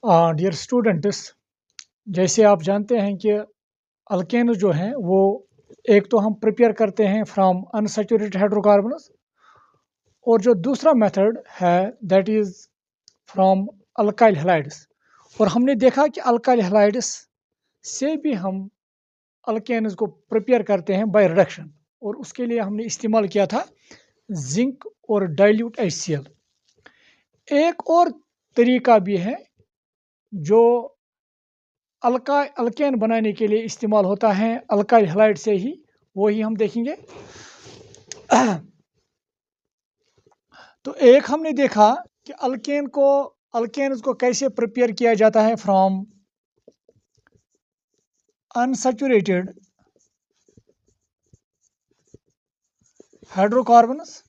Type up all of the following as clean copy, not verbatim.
Dear students, जैसे आप जानते हैं कि अल्केन जो हैं वो एक तो हम प्रिपेयर करते हैं फ्रॉम अनसैचुरेटेड हाइड्रोकार्बन्स, और जो दूसरा मेथड है that is from alkyl halides. और हमने देखा कि अल्काइल हैलाइड्स से भी हम अल्केन्स को प्रिपेयर करते हैं बाय रिडक्शन, और उसके लिए हमने इस्तेमाल किया था जिंक और डाइल्यूट HCl। एक और तरीका भी है जो अल्केन बनाने के लिए इस्तेमाल होता है अल्काइल हैलाइड से ही, वो ही हम देखेंगे। तो एक हमने देखा कि अल्केन्स को कैसे प्रिपेयर किया जाता है फ्रॉम अनसैचुरेटेड हाइड्रोकार्बन्स,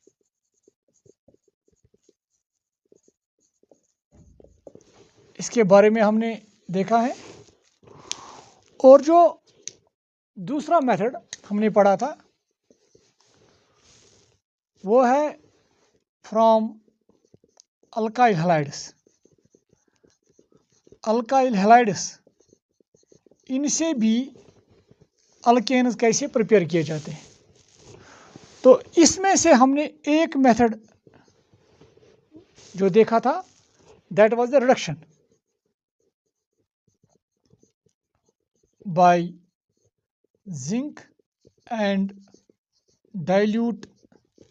इसके बारे में हमने देखा है। और जो दूसरा मेथड हमने पढ़ा था वो है from alkyl halides. Alkyl halides, इनसे भी अल्केन्स कैसे प्रिपेयर किए जाते हैं। तो इसमें से हमने एक मेथड जो देखा था that was the reduction by zinc and dilute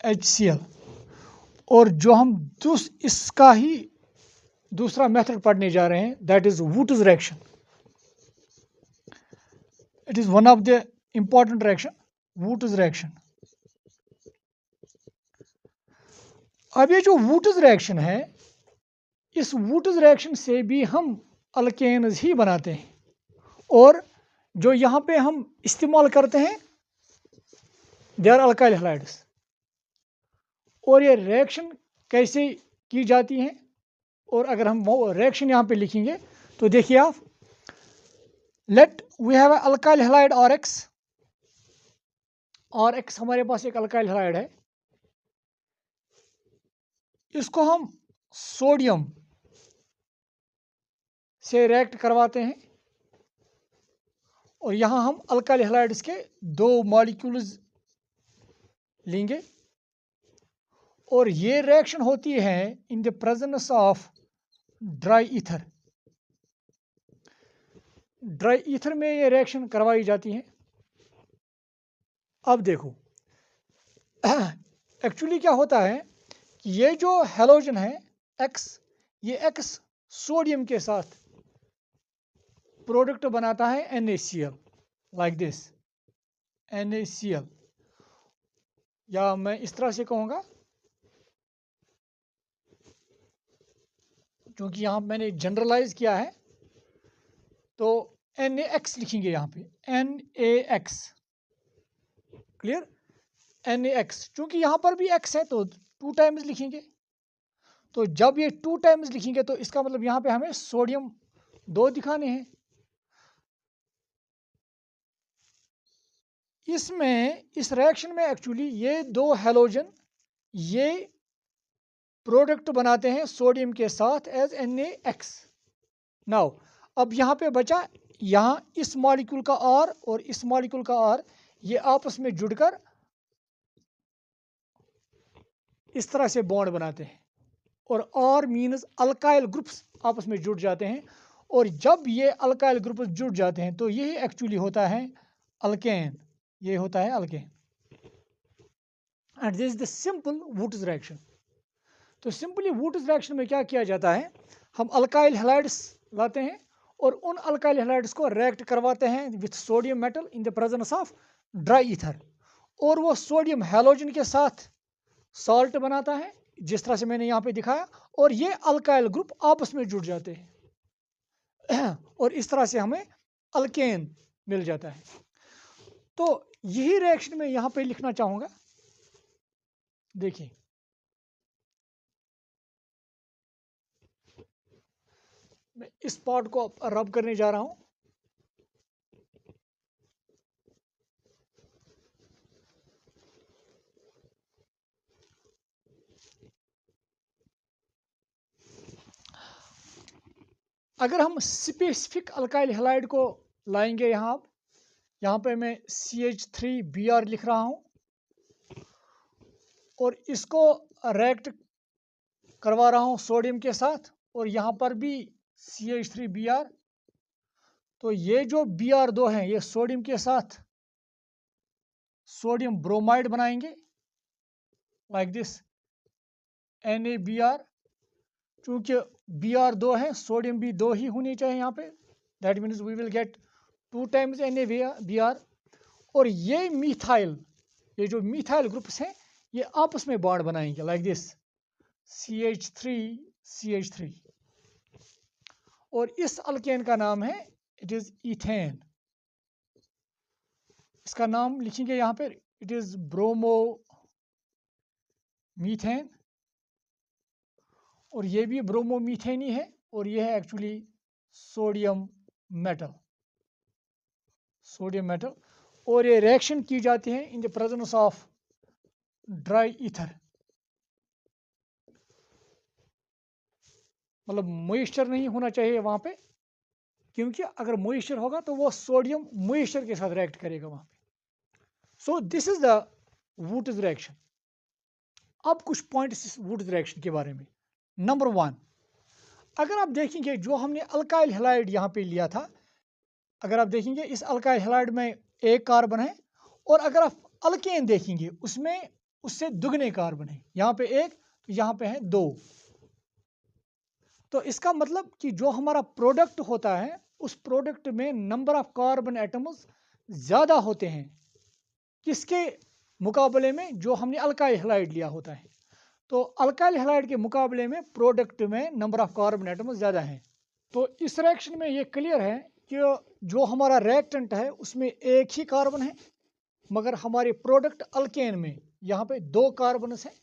HCl। और जो हम इसका ही दूसरा मेथड पढ़ने जा रहे हैं that is Wurtz reaction. It is one of the important reaction, Wurtz reaction. अब ये जो वुड्स रिएक्शन है, इस वुड्स रिएक्शन से भी हम अल्केन्स ही बनाते हैं, और जो यहाँ पे हम इस्तेमाल करते हैं दे आर अल्काइल हैलाइड्स। और ये रिएक्शन कैसे की जाती हैं, और अगर हम रिएक्शन यहाँ पे लिखेंगे तो देखिए आप, let we have alkyl halide RX हमारे पास एक अल्काइल हैलाइड है। इसको हम सोडियम से रिएक्ट करवाते हैं, और यहाँ हम अल्काइल हैलाइड्स के 2 मॉलिक्यूल्स लेंगे, और ये रिएक्शन होती है इन the presence of dry ether. Dry ether में ये रिएक्शन करवाई जाती है। अब देखो एक्चुअली क्या होता है कि ये जो हैलोजन है X, ये X सोडियम के साथ प्रोडक्ट बनाता है NaCl, लाइक दिस NaCl। या मैं इस तरह से कहूँगा, क्योंकि यहाँ मैंने जनरलाइज किया है, तो NaX लिखेंगे यहाँ पे NaX, क्लियर। NaX, चूंकि यहाँ पर भी X है तो 2 टाइम्स लिखेंगे। तो जब ये 2 टाइम्स लिखेंगे तो इसका मतलब यहाँ पे हमें सोडियम 2 दिखाने हैं। इसमें इस रिएक्शन में एक्चुअली ये 2 हैलोजन ये प्रोडक्ट बनाते हैं सोडियम के साथ एज NaX। नाउ अब यहाँ पे बचा, यहाँ इस मॉलिक्यूल का R और इस मॉलिक्यूल का R, ये आपस में जुड़कर इस तरह से बॉन्ड बनाते हैं, और R मीन्स अल्काइल ग्रुप्स आपस में जुड़ जाते हैं। और जब ये अल्काइल ग्रुप्स जुड़ जाते हैं तो यही एक्चुअली होता है अल्केन, ये होता है alkane. And this is the simple Wurtz reaction. तो सिंपली वुड्स रिएक्शन में क्या किया जाता है, हम अल्काइल हैलाइड्स लाते हैं और उन अल्काइल हैलाइड्स को रिएक्ट करवाते हैं with sodium metal in the presence of dry ether, और वो सोडियम हैलोजन के साथ सॉल्ट बनाता है जिस तरह से मैंने यहाँ पे दिखाया, और ये अल्काइल ग्रुप आपस में जुड़ जाते हैं और इस तरह से हमें अल्केन मिल जाता है। तो यही रिएक्शन मैं यहाँ पे लिखना चाहूँगा। देखिए मैं इस पार्ट को रब करने जा रहा हूँ। अगर हम स्पेसिफिक अल्काइल हैलाइड को लाएंगे यहाँ पे मैं CH3Br लिख रहा हूँ और इसको रिएक्ट करवा रहा हूँ सोडियम के साथ, और यहाँ पर भी CH3Br। तो ये जो Br2 हैं ये सोडियम के साथ सोडियम ब्रोमाइड बनाएंगे लाइक दिस NaBr। चूंकि Br2 है, सोडियम भी 2 ही होनी चाहिए यहाँ पे, that means we will get 2 times NaBr। और ये जो मिथाइल ग्रुप्स हैं ये आपस में बॉन्ड बनाएंगे लाइक दिस CH3CH3, और इस अल्केन का नाम है इट इज इथेन। इसका नाम लिखेंगे यहाँ पे, इट इज ब्रोमो मीथेन, और ये भी ब्रोमो मीथेन ही है, और ये है एक्चुअली सोडियम मेटल। और ये रिएक्शन की जाती है इन the presence of dry ether, मतलब मॉइस्चर नहीं होना चाहिए वहाँ पे, क्योंकि अगर मॉइस्चर होगा तो वो सोडियम मॉइस्चर के साथ रिएक्ट करेगा वहाँ पे। So this is the Wurtz reaction. अब कुछ पॉइंट्स वुड्स रिएक्शन के बारे में। नंबर 1, अगर आप देखेंगे जो हमने अल्काइल हैलाइड यहाँ पे लिया था, अगर आप देखेंगे इस अल्काइल हैलाइड में एक कार्बन है, और अगर आप अल्केन देखेंगे उसमें उससे दुगने कार्बन है, यहाँ पे एक तो यहाँ पे है 2। तो इसका मतलब कि जो हमारा प्रोडक्ट होता है उस प्रोडक्ट में नंबर ऑफ कार्बन एटम्स ज़्यादा होते हैं किसके मुकाबले में, जो हमने अल्काइल हैलाइड लिया होता है। तो अल्काइल हैलाइड के मुकाबले में प्रोडक्ट में नंबर ऑफ कार्बन एटम्स ज़्यादा हैं। तो इस रिएक्शन में ये क्लियर है कि जो हमारा रिएक्टेंट है उसमें एक ही कार्बन है, मगर हमारे प्रोडक्ट अल्केन में यहाँ पे 2 कार्बन हैं।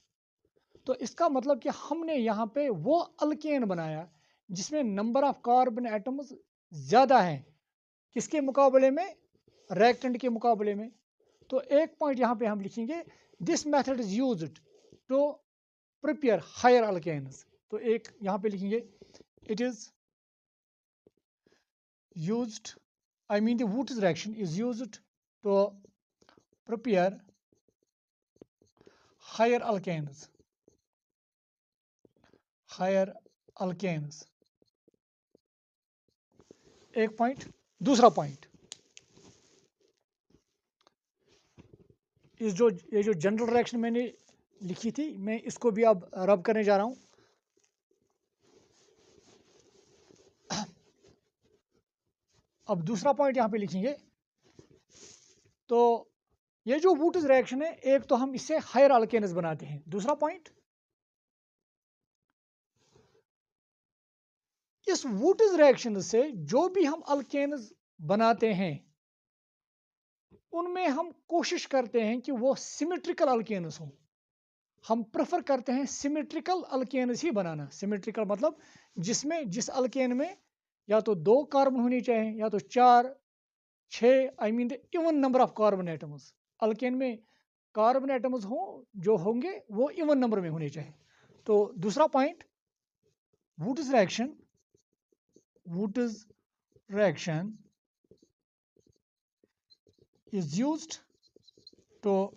तो इसका मतलब कि हमने यहाँ पे वो अल्केन बनाया जिसमें नंबर ऑफ कार्बन एटम्स ज़्यादा हैं किसके मुकाबले में, रिएक्टेंट के मुकाबले में। तो एक पॉइंट यहाँ पे हम लिखेंगे, this method is used to prepare higher alkanes. तो एक यहाँ पे लिखेंगे, it is used, I mean the Wurtz reaction is used to prepare higher alkanes. एक पॉइंट। दूसरा पॉइंट, ये जो जनरल रिएक्शन मैंने लिखी थी मैं इसको भी अब रब करने जा रहा हूं। अब दूसरा पॉइंट यहाँ पे लिखेंगे। तो ये जो वुड्स रिएक्शन है, एक तो हम इससे हायर अल्केन्स बनाते हैं, दूसरा पॉइंट इस वुड्स रिएक्शन से जो भी हम अल्केन्स बनाते हैं उनमें हम कोशिश करते हैं कि वो सिमेट्रिकल अल्केन्स हों। हम प्रेफर करते हैं सिमेट्रिकल अल्केन्स ही बनाना। सिमेट्रिकल मतलब जिस अल्केन में या तो 2 कार्बन होनी चाहिए या तो 4, 6, आई mean the even number of carbon atoms. Alkane में कार्बन एटम्स जो होंगे वो इवन नंबर में होने चाहिए। तो दूसरा point, Wurtz reaction is used to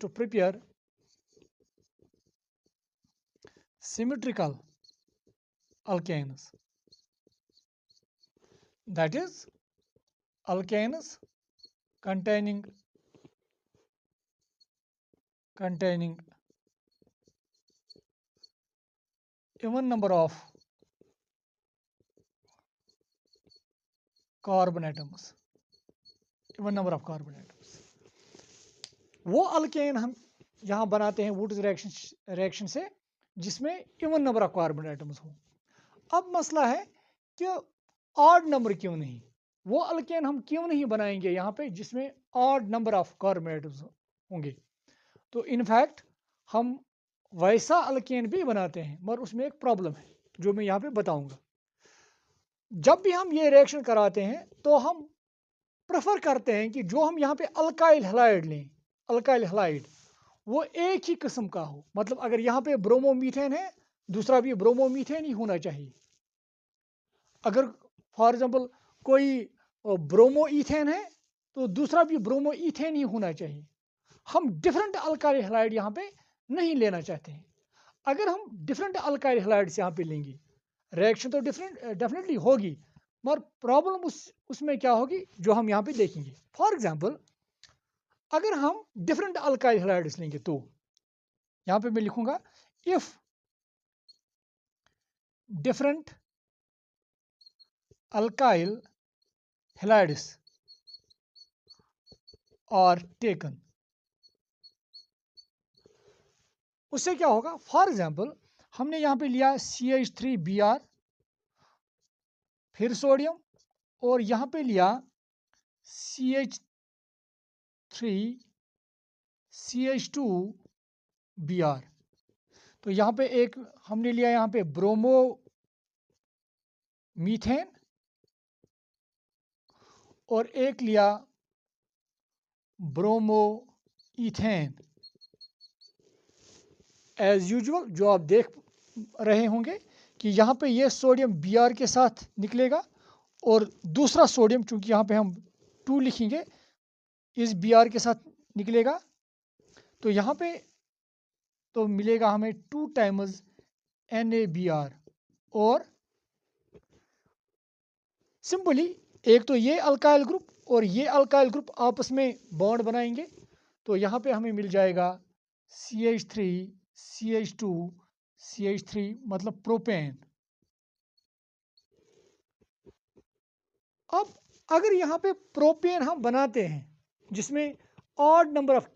prepare symmetrical alkanes, that is alkanes containing even number of carbon atoms. वो अल्केन हम यहाँ बनाते हैं वुड्स रिएक्शन से जिसमें even number of carbon atoms हो। अब मसला है कि ऑड नंबर क्यों नहीं, वो अल्केन हम क्यों नहीं बनाएंगे यहाँ पे जिसमें odd number of carbon atoms होंगे। तो इनफैक्ट हम वैसा अल्केन भी बनाते हैं, मगर उसमें एक प्रॉब्लम है जो मैं यहाँ पे बताऊंगा। जब भी हम ये रिएक्शन कराते हैं तो हम प्रेफर करते हैं कि जो हम यहाँ पे अल्काइल हैलाइड लें, अल्काइल हैलाइड वो एक ही किस्म का हो। मतलब अगर यहाँ पे ब्रोमोमीथेन है, दूसरा भी ब्रोमोमीथेन ही होना चाहिए। अगर फॉर एग्जांपल कोई ब्रोमो ईथेन है तो दूसरा भी ब्रोमो ईथेन ही होना चाहिए। हम डिफरेंट अल्काइल हैलाइड यहाँ पे नहीं लेना चाहते हैं। अगर हम डिफरेंट अल्काइल हैलाइड्स यहाँ पे लेंगे, रिएक्शन तो डिफरेंट डेफिनेटली होगी, मगर प्रॉब्लम उसमें क्या होगी जो हम यहाँ पे देखेंगे। फॉर एग्जांपल अगर हम डिफरेंट अल्काइल हैलाइड्स लेंगे तो यहाँ पे मैं लिखूंगा if different alkyl halides are taken. उससे क्या होगा, फॉर एग्जांपल हमने यहाँ पे लिया CH3Br, फिर सोडियम, और यहाँ पे लिया CH3CH2Br। तो यहाँ पे एक हमने लिया यहाँ पे ब्रोमो मीथेन और एक लिया ब्रोमो ईथेन। एज यूजुअल जो आप देख रहे होंगे कि यहाँ पे ये सोडियम Br के साथ निकलेगा और दूसरा सोडियम, चूंकि यहाँ पे हम 2 लिखेंगे, इस Br के साथ निकलेगा। तो यहाँ पे तो मिलेगा हमें 2 टाइम्स NaBr। और सिंपली एक तो ये अल्काइल ग्रुप और ये अल्काइल ग्रुप आपस में बॉन्ड बनाएंगे। तो यहाँ पे हमें मिल जाएगा CH3CH2CH3 मतलब प्रोपेन। अब अगर यहाँ पे प्रोपेन हम बनाते हैं जिसमें odd number of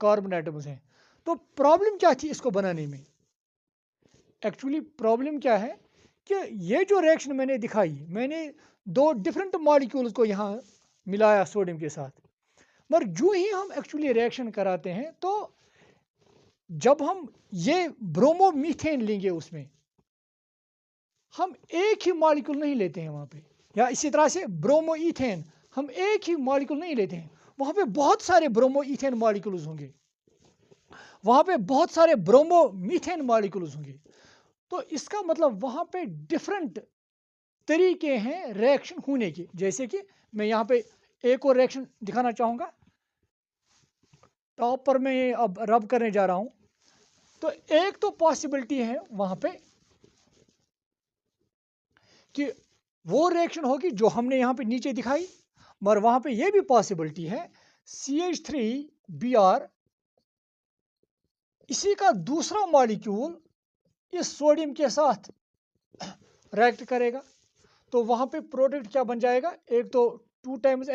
carbon atoms हैं, तो प्रॉब्लम क्या थी इसको बनाने में? एक्चुअली प्रॉब्लम क्या है कि ये जो रिएक्शन मैंने दिखाई, मैंने 2 डिफरेंट मॉलिक्यूल्स को यहाँ मिलाया सोडियम के साथ, मगर जो ही हम एक्चुअली रिएक्शन कराते हैं तो जब हम ये ब्रोमोमीथेन लेंगे उसमें हम एक ही मॉलिक्यूल नहीं लेते हैं वहाँ पे, या इसी तरह से ब्रोमोईथेन हम एक ही मॉलिक्यूल नहीं लेते हैं, वहाँ पे बहुत सारे ब्रोमोईथेन मॉलिक्यूल्स होंगे, वहाँ पे बहुत सारे ब्रोमोमीथेन मॉलिक्यूल्स होंगे। तो इसका मतलब वहाँ पे डिफरेंट तरीके हैं रिएक्शन होने के। जैसे कि मैं यहाँ पे एक और रिएक्शन दिखाना चाहूँगा, टॉप पर मैं अब रब करने जा रहा हूँ। तो एक तो पॉसिबिलिटी है वहाँ पे कि वो रिएक्शन होगी जो हमने यहाँ पे नीचे दिखाई, मगर वहाँ पे ये भी पॉसिबिलिटी है CH3Br इसी का दूसरा मॉलिक्यूल इस सोडियम के साथ रिएक्ट करेगा। तो वहाँ पे प्रोडक्ट क्या बन जाएगा, एक तो 2 टाइम्स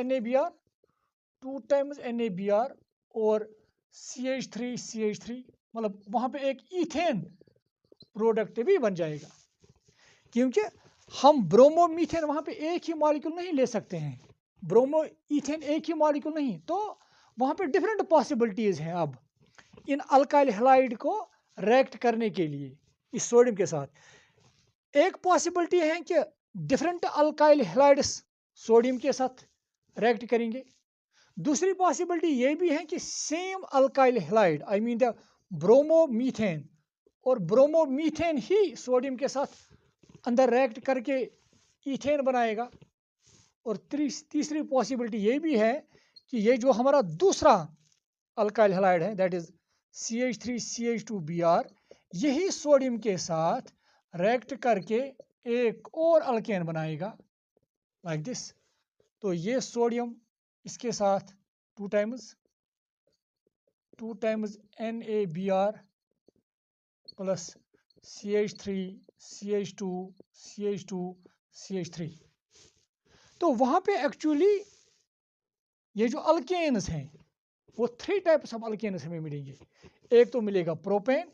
NaBr और CH3 मतलब वहाँ पे एक ईथेन प्रोडक्ट भी बन जाएगा, क्योंकि हम ब्रोमोमीथेन वहाँ पे एक ही मॉलिक्यूल नहीं ले सकते हैं, ब्रोमो ईथेन एक ही मॉलिक्यूल नहीं, तो वहाँ पे डिफरेंट पॉसिबिलिटीज़ हैं अब इन अल्काइल हैलाइड को रिएक्ट करने के लिए इस सोडियम के साथ। एक पॉसिबिलिटी है कि डिफरेंट अल्काइल हैलाइड्स सोडियम के साथ रिएक्ट करेंगे। दूसरी पॉसिबिलिटी ये भी है कि same alkyl halide I mean the bromomethane और ब्रोमोमीथेन ही सोडियम के साथ अंदर रिएक्ट करके ईथेन बनाएगा। और तीसरी पॉसिबिलिटी ये भी है कि ये जो हमारा दूसरा अल्काइल हैलाइड है दैट इज CH3CH2Br यही सोडियम के साथ रिएक्ट करके एक और अल्केन बनाएगा लाइक दिस। तो ये सोडियम इसके साथ 2 टाइम्स NaBr प्लस CH3CH2CH2CH3। तो वहाँ पे एक्चुअली ये जो अल्केन्स हैं वो 3 टाइप्स ऑफ अल्केन्स हमें मिलेंगे। एक तो मिलेगा प्रोपेन,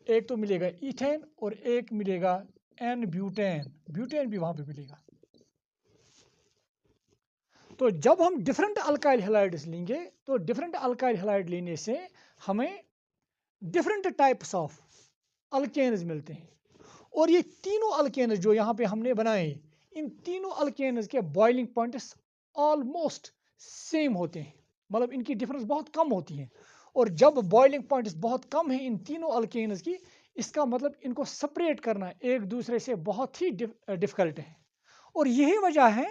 एक तो मिलेगा ईथेन और एक मिलेगा एन ब्यूटेन, ब्यूटेन भी वहाँ पे मिलेगा। तो जब हम डिफरेंट अल्काइल हैलाइड्स लेंगे तो डिफरेंट अल्काइल हैलाइड लेने से हमें डिफरेंट टाइप्स ऑफ अल्केन्स मिलते हैं। और ये तीनों अल्केन्स जो यहाँ पे हमने बनाए, इन तीनों अल्केन्स के बॉइलिंग पॉइंट्स ऑलमोस्ट सेम होते हैं, मतलब इनकी डिफरेंस बहुत कम होती है। और जब बॉइलिंग पॉइंट्स बहुत कम है इन तीनों अल्केन्स की, इसका मतलब इनको सेपरेट करना एक दूसरे से बहुत ही डिफिकल्ट है। और यही वजह है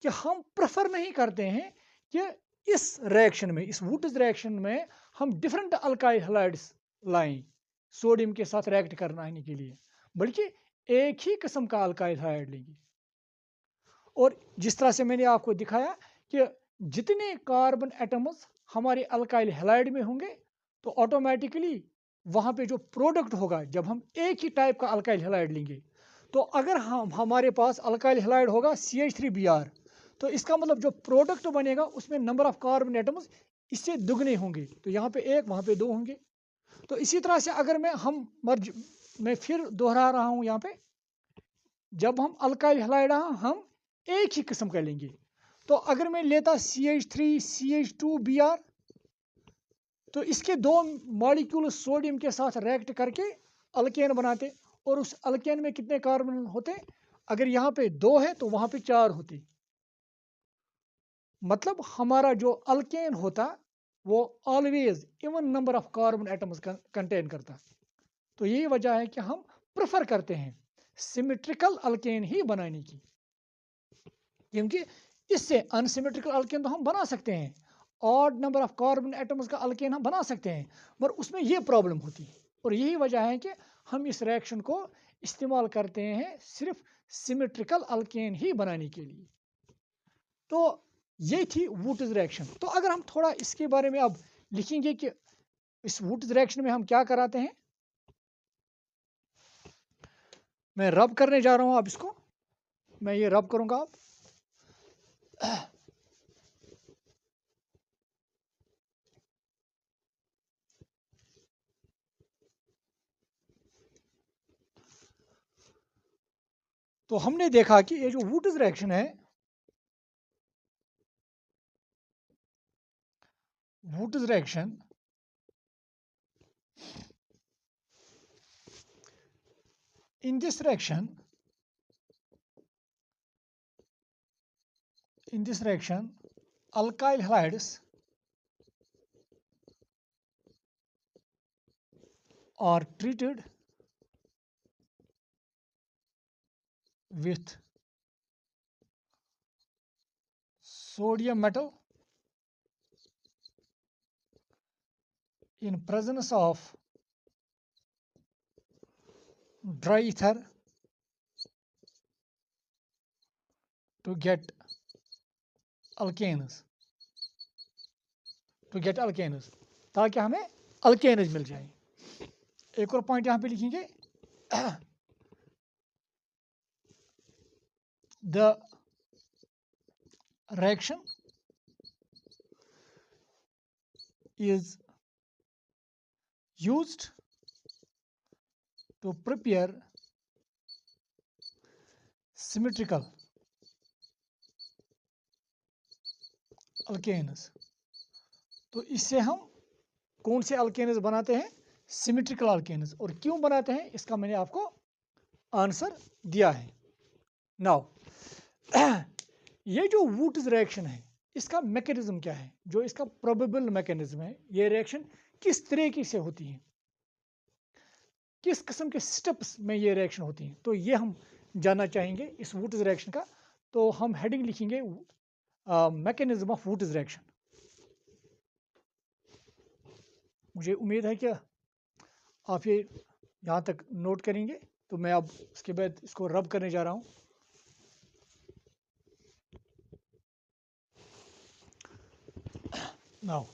कि हम प्रेफर नहीं करते हैं कि इस रिएक्शन में, इस वुड्स रिएक्शन में हम डिफरेंट अल्काइल हैलाइड्स लाएं सोडियम के साथ रिएक्ट करने के लिए, बल्कि एक ही किस्म का अल्काइल हैलाइड लेंगे। और जिस तरह से मैंने आपको दिखाया कि जितने कार्बन एटम्स हमारे अल्काइल हैलाइड में होंगे, तो ऑटोमेटिकली वहाँ पे जो प्रोडक्ट होगा, जब हम एक ही टाइप का अल्काइल हैलाइड लेंगे, तो अगर हम हमारे पास अल्काइल हैलाइड होगा CH3Br, तो इसका मतलब जो प्रोडक्ट बनेगा उसमें नंबर ऑफ कार्बन एटम्स इससे दुगने होंगे, तो यहाँ पे एक, वहाँ पे दो होंगे। तो इसी तरह से अगर मैं फिर दोहरा रहा हूँ यहाँ पे, जब हम अल्काइल हैलाइड हम एक ही किस्म का लेंगे। तो अगर मैं लेता CH3 CH2Br, तो इसके दो मॉलिक्यूल सोडियम के साथ रिएक्ट करके अल्केन बनाते, और उस अल्केन में कितने कार्बन होते? अगर यहाँ पे 2 है तो वहाँ पे 4 होते। मतलब हमारा जो अल्केन होता वो always even number of carbon atoms contain करता। तो यही वजह है कि हम प्रेफर करते हैं सिमेट्रिकल अल्केन ही बनाने की, क्योंकि इससे अनसिमेट्रिकल अल्केन तो हम बना सकते हैं, odd number of carbon atoms का अल्केन हम बना सकते हैं, पर उसमें ये प्रॉब्लम होती है। और यही वजह है कि हम इस रिएक्शन को इस्तेमाल करते हैं सिर्फ सिमेट्रिकल अल्केन ही बनाने के लिए। तो ये थी वुड्स रिएक्शन। तो अगर हम थोड़ा इसके बारे में अब लिखेंगे कि इस वुड्स रिएक्शन में हम क्या कराते हैं, मैं रब करने जा रहा हूं। अब इसको मैं ये रब करूंगा। अब तो हमने देखा कि ये जो वुड्स रिएक्शन है, Wurtz reaction in this reaction, alkyl halides are treated with sodium metal in presence of dry ether to get alkanes, ताकि हमें अल्केन्स मिल जाए। एक और पॉइंट यहां पे लिखेंगे, the reaction is used to prepare symmetrical alkanes। तो इससे हम कौन से अल्केन्स बनाते हैं? Symmetrical alkanes. और क्यों बनाते हैं इसका मैंने आपको आंसर दिया है। नाउ ये जो वुड्स रिएक्शन है, इसका मैकेनिज्म क्या है, जो इसका प्रोबेबल मैकेनिज्म है, ये रिएक्शन किस तरीके से होती है, किस किस्म के स्टेप्स में ये रिएक्शन होती है, तो ये हम जानना चाहेंगे इस वुड्स रिएक्शन का। तो हम हेडिंग लिखेंगे मैकेनिज्म ऑफ वुड्स रिएक्शन। मुझे उम्मीद है कि आप ये यहाँ तक नोट करेंगे। तो मैं अब इसके बाद इसको रब करने जा रहा हूँ। नाउ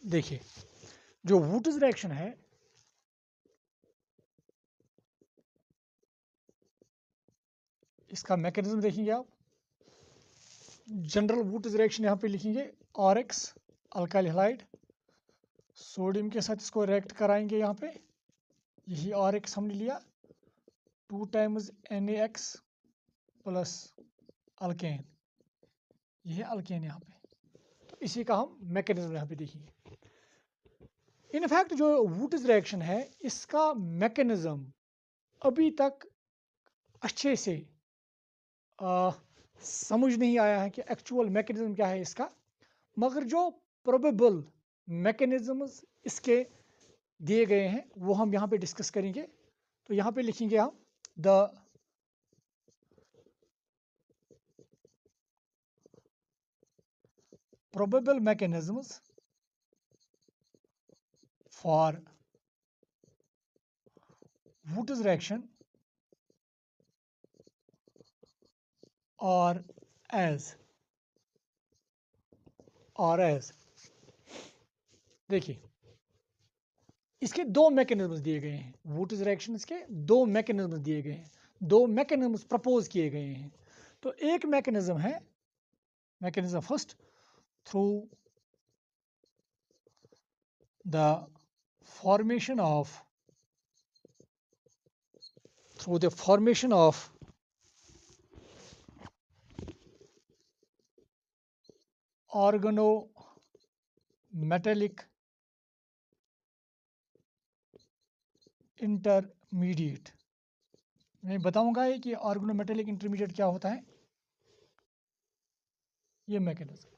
देखिए, जो वुड्स रिएक्शन है, इसका मैकेनिज्म देखेंगे आप। जनरल वुड्स रिएक्शन यहाँ पे लिखेंगे, RX अल्काइल हैलाइड सोडियम के साथ इसको रिएक्ट कराएंगे। यहाँ पे यही RX हमने लिया, 2 टाइम्स NaX प्लस अल्केन, यह अल्केन यहाँ पे। तो इसी का हम मैकेनिज्म यहाँ पे देखेंगे। इनफैक्ट जो वुड्स रिएक्शन है इसका मैकेनिज्म अभी तक अच्छे से समझ नहीं आया है कि एक्चुअल मैकेनिज्म क्या है इसका, मगर जो प्रोबेबल मैकेनिज्म्स इसके दिए गए हैं वो हम यहाँ पे डिस्कस करेंगे। तो यहाँ पे लिखेंगे हम the probable mechanisms for Woods reaction or as देखिए इसके दो मैकेनिज्म्स दिए गए हैं, वुड्स रिएक्शंस के दो मैकेनिज्म्स दिए गए हैं, दो मैकेनिज्म्स प्रपोज किए गए हैं। तो एक मैकेनिज्म है, mechanism first, through the formation of organometallic intermediate. मैं बताऊंगा कि ऑर्गेनोमेटेलिक इंटरमीडिएट क्या होता है। ये मैकेनिज्म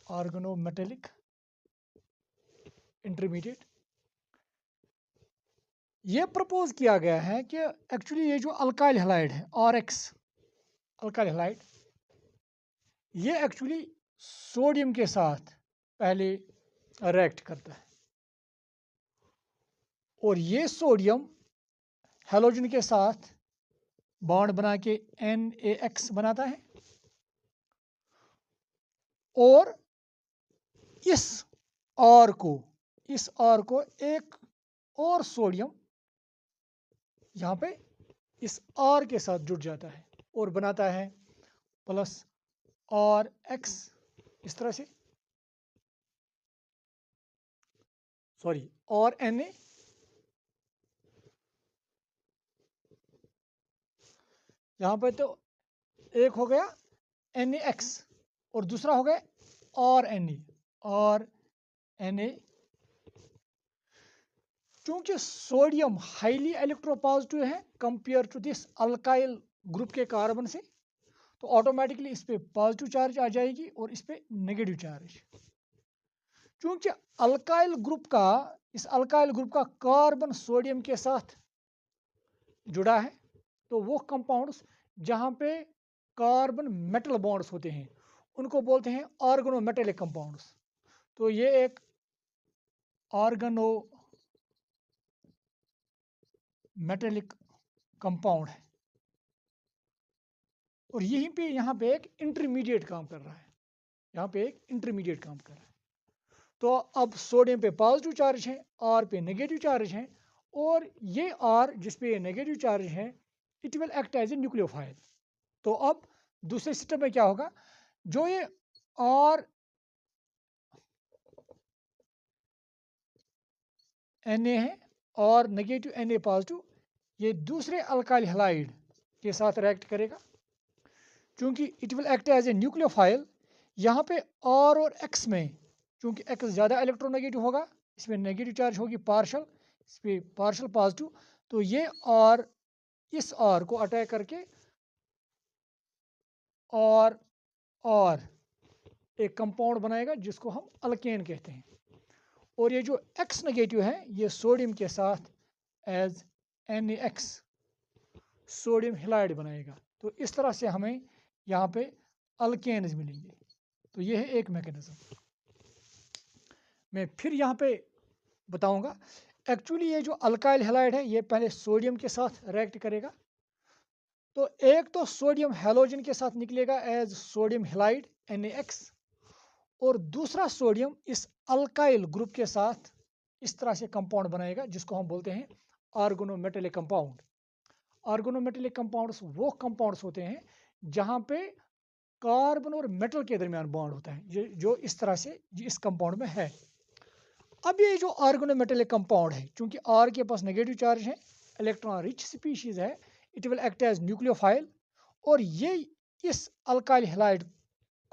ऑर्गेनोमेटेलिक इंटरमीडिएट, ये प्रपोज किया गया है कि एक्चुअली ये जो अल्काइल हैलाइड है RX अल्काइल हैलाइड, ये एक्चुअली सोडियम के साथ पहले रिएक्ट करता है और ये सोडियम हैलोजन के साथ बॉन्ड बना के NaX बनाता है और इस R को एक और सोडियम यहाँ पे इस R के साथ जुड़ जाता है और बनाता है प्लस RX, इस तरह से, सॉरी और Na, यहाँ पे तो एक हो गया NaX और दूसरा हो गया और Na। चूंकि सोडियम हाईली इलेक्ट्रोपॉजिटिव है compare to this alkyl group के कार्बन से, तो ऑटोमेटिकली इस पे पॉजिटिव चार्ज आ जाएगी और इस पे नेगेटिव चार्ज। चूंकि इस अल्काइल ग्रुप का कार्बन सोडियम के साथ जुड़ा है, तो वो कंपाउंड्स जहां पे कार्बन मेटल बॉन्ड्स होते हैं उनको बोलते हैं ऑर्गेनोमेटेलिक कंपाउंड्स। तो ये एक ऑर्गेनोमेटेलिक कंपाउंड है और यहाँ पे एक इंटरमीडिएट काम कर रहा है, यहाँ पे एक इंटरमीडिएट काम कर रहा है। तो अब सोडियम पे पॉजिटिव चार्ज है, R पे नेगेटिव चार्ज है और ये R जिस पे नेगेटिव चार्ज है it will act as a nucleophile. तो अब दूसरे सिस्टम में क्या होगा, जो ये R Na है और नेगेटिव Na पॉजिटिव, ये दूसरे अल्काइल हैलाइड के साथ रिएक्ट करेगा। चूंकि it will act as a nucleophile, यहाँ पे R और X में चूंकि X ज़्यादा इलेक्ट्रोनेगेटिव होगा, इसमें नेगेटिव चार्ज होगी पार्शल, इस पर पार्शल पॉजिटिव, तो ये R इस R को अटैक करके और एक कंपाउंड बनाएगा जिसको हम अल्केन कहते हैं। और ये जो X नेगेटिव है ये सोडियम के साथ एज NaX सोडियम हैलाइड बनाएगा। तो इस तरह से हमें यहाँ पे अल्केन्स मिलेंगे। तो ये है एक मैकेनिज्म। मैं फिर यहाँ पे बताऊंगा, एक्चुअली ये जो अल्काइल हैलाइड है ये पहले सोडियम के साथ रिएक्ट करेगा। तो एक तो सोडियम हैलोजन के साथ निकलेगा एज सोडियम हैलाइड NaX और दूसरा सोडियम इस अल्काइल ग्रुप के साथ इस तरह से कंपाउंड बनाएगा जिसको हम बोलते हैं ऑर्गेनोमेटेलिक कंपाउंड। ऑर्गेनोमेटेलिक कंपाउंड्स वो कंपाउंड्स होते हैं जहाँ पे कार्बन और मेटल के दरमियान बॉन्ड होता है, जो इस तरह से इस कंपाउंड में है। अब ये जो ऑर्गेनोमेटेलिक कंपाउंड है, चूंकि R के पास नेगेटिव चार्ज है, इलेक्ट्रॉन रिच स्पीशीज है, it will act as nucleophile और ये इस अल्काइल हैलाइड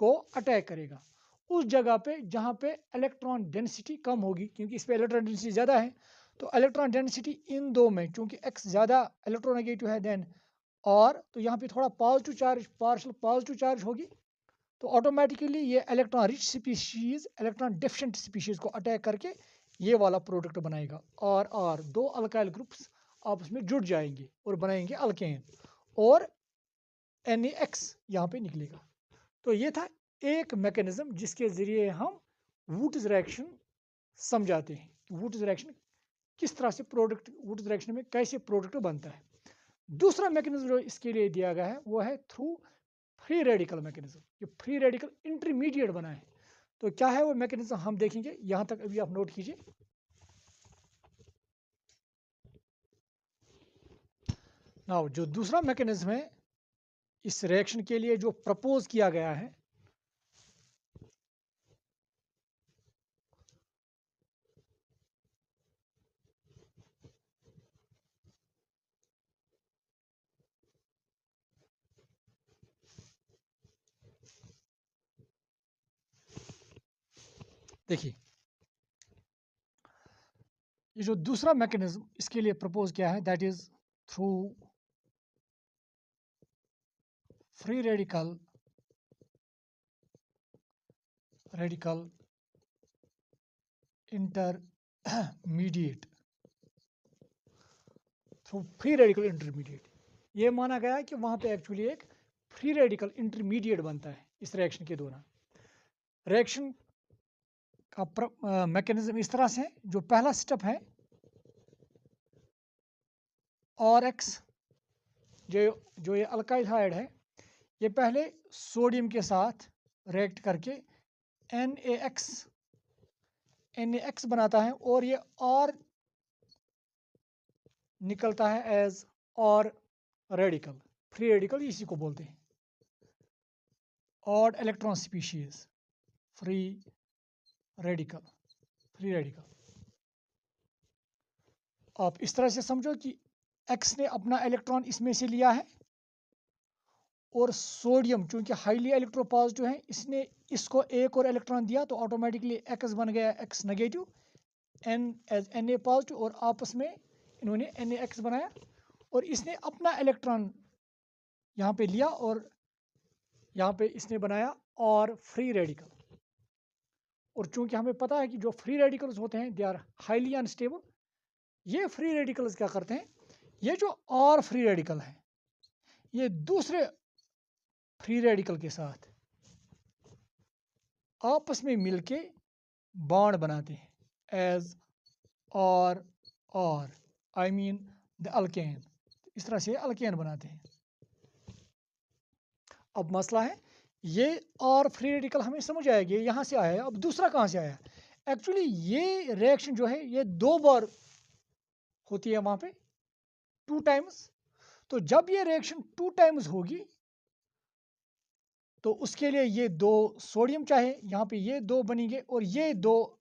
को अटैक करेगा उस जगह पे जहाँ पे इलेक्ट्रॉन डेंसिटी कम होगी, क्योंकि इस पे इलेक्ट्रॉन डेंसिटी ज़्यादा है। तो इलेक्ट्रॉन डेंसिटी इन दो में, चूंकि x ज़्यादा इलेक्ट्रोनेगेटिव है देन और, तो यहाँ पे थोड़ा positive charge, partial positive charge होगी, तो ऑटोमेटिकली ये electron rich species electron deficient species को अटैक करके ये वाला प्रोडक्ट बनाएगा। और दो अल्काइल ग्रुप्स आपस में जुड़ जाएंगे और बनाएंगे अल्केन और NaX यहाँ पे निकलेगा। तो ये था एक मैकेनिज्म जिसके ज़रिए हम वुड्स रिएक्शन समझाते हैं कि वुड्स रिएक्शन किस तरह से प्रोडक्ट, वुड्स रिएक्शन में कैसे प्रोडक्ट बनता है। दूसरा मैकेनिज्म जो इसके लिए दिया गया है वो है थ्रू फ्री रेडिकल मैकेनिज्म, कि फ्री रेडिकल इंटरमीडिएट बना है। तो क्या है वो मैकेनिज्म हम देखेंगे, यहाँ तक अभी आप नोट कीजिए। नाउ जो दूसरा मैकेनिज्म है इस रिएक्शन के लिए जो प्रपोज किया गया है, देखिए ये जो दूसरा मैकेनिज्म इसके लिए प्रपोज किया है that is through free radical intermediate, through free radical intermediate. ये माना गया है कि वहाँ पे एक्चुअली एक फ्री रेडिकल इंटरमीडिएट बनता है इस रिएक्शन के दौरान। रिएक्शन का मैकेनिज्म इस तरह से है, जो पहला स्टेप है और एक्स, जो ये अल्काइल हाइड है, ये पहले सोडियम के साथ रिएक्ट करके NaX बनाता है और ये और निकलता है एज और रेडिकल, फ्री रेडिकल इसी को बोलते हैं, odd electron species free radical. आप इस तरह से समझो कि X ने अपना इलेक्ट्रॉन इसमें से लिया है और सोडियम चूंकि हाईली इलेक्ट्रोपॉजिटिव है, इसने इसको एक और इलेक्ट्रॉन दिया, तो ऑटोमेटिकली X बन गया X negative, N as Na positive, और आपस में इन्होंने NaX बनाया और इसने अपना इलेक्ट्रॉन यहाँ पे लिया और यहाँ पे इसने बनाया और फ्री रेडिकल। और चूंकि हमें पता है कि जो फ्री रेडिकल्स होते हैं दे आर हाईली अनस्टेबल, ये फ्री रेडिकल्स क्या करते हैं, ये जो और फ्री रेडिकल है ये दूसरे फ्री रेडिकल के साथ आपस में मिलके बॉन्ड बनाते हैं एज और आई मीन द अल्केन, इस तरह से अल्केन बनाते हैं। अब मसला है ये और फ्री रेडिकल हमें समझ आएगी यहाँ से आया है, अब दूसरा कहाँ से आया। एक्चुअली ये रिएक्शन जो है ये 2 बार होती है वहाँ पे 2 टाइम्स। तो जब ये रिएक्शन 2 टाइम्स होगी तो उसके लिए ये 2 सोडियम चाहे, यहाँ पे ये 2 बनेंगे और ये 2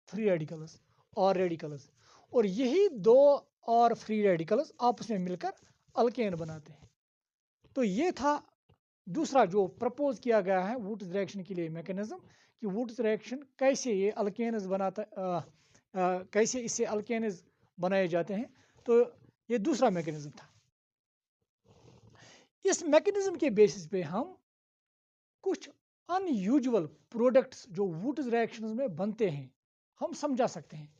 फ्री रेडिकल्स और यही 2 और फ्री रेडिकल्स आपस में मिलकर अल्केन बनाते हैं। तो ये था दूसरा जो प्रपोज किया गया है वुड्स रिएक्शन के लिए मैकेनिज्म, कि वुड्स रिएक्शन कैसे ये अल्केन्स कैसे इससे अल्केन्स बनाए जाते हैं। तो ये दूसरा मैकेनिज्म था। इस मैकेनिज्म के बेसिस पे हम कुछ अनयूजुअल प्रोडक्ट्स जो वुड्स रिएक्शंस में बनते हैं हम समझा सकते हैं।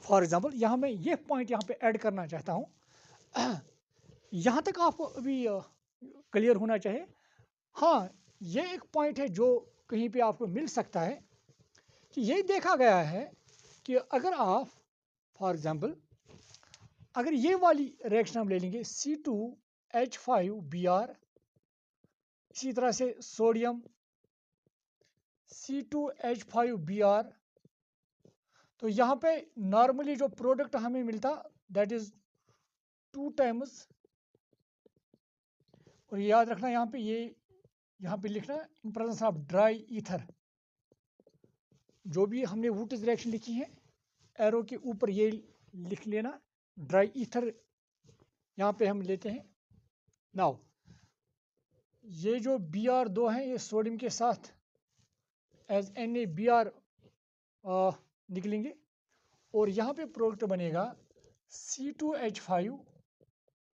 फॉर एग्जांपल यहाँ मैं ये पॉइंट यहाँ पे ऐड करना चाहता हूँ, यहाँ तक आपको अभी क्लियर होना चाहिए। हाँ, ये एक पॉइंट है जो कहीं पे आपको मिल सकता है कि ये देखा गया है कि अगर आप फॉर एग्जांपल अगर ये वाली रिएक्शन हम ले लेंगे C2H5Br, इसी तरह से सोडियम C2H5Br, तो यहाँ पे नॉर्मली जो प्रोडक्ट हमें मिलता दैट इज 2 टाइम्स, और याद रखना यहाँ पे लिखना in presence of dry ether. जो भी हमने वुड्स रिएक्शन लिखी है एरो के ऊपर ये लिख लेना ड्राई ईथर यहाँ पे हम लेते हैं। नाउ ये जो Br2 है ये सोडियम के साथ एज NaBr निकलेंगे और यहाँ पे प्रोडक्ट बनेगा C2H5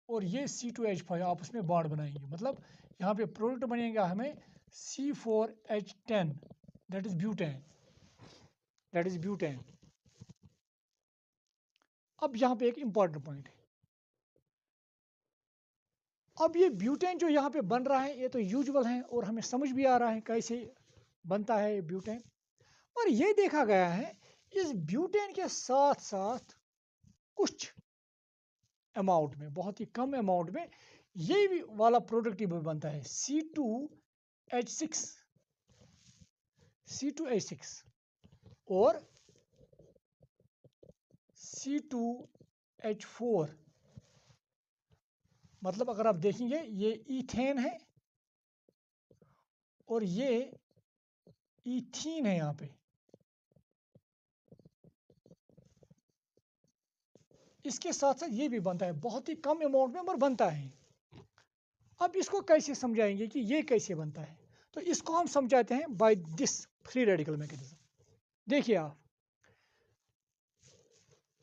और ये C2H5 आपस में बॉन्ड बनाएंगे, मतलब यहाँ पे प्रोडक्ट बनेगा हमें C4H10, दैट इज ब्यूटेन। अब यहाँ पे एक इंपॉर्टेंट पॉइंट है, अब ये ब्यूटेन जो यहाँ पे बन रहा है ये तो यूजुअल है और हमें समझ भी आ रहा है कैसे बनता है ये ब्यूटेन। और ये देखा गया है इस ब्यूटेन के साथ साथ कुछ अमाउंट में, बहुत ही कम अमाउंट में ये भी वाला प्रोडक्ट भी बनता है C2H6 और C2H4। मतलब अगर आप देखेंगे ये ईथेन है और ये ईथीन है, यहाँ पे इसके साथ साथ ये भी बनता है, बहुत ही कम अमाउंट में पर बनता है। अब इसको कैसे समझाएंगे कि ये कैसे बनता है, तो इसको हम समझाते हैं by this free radical mechanism. देखिए आप,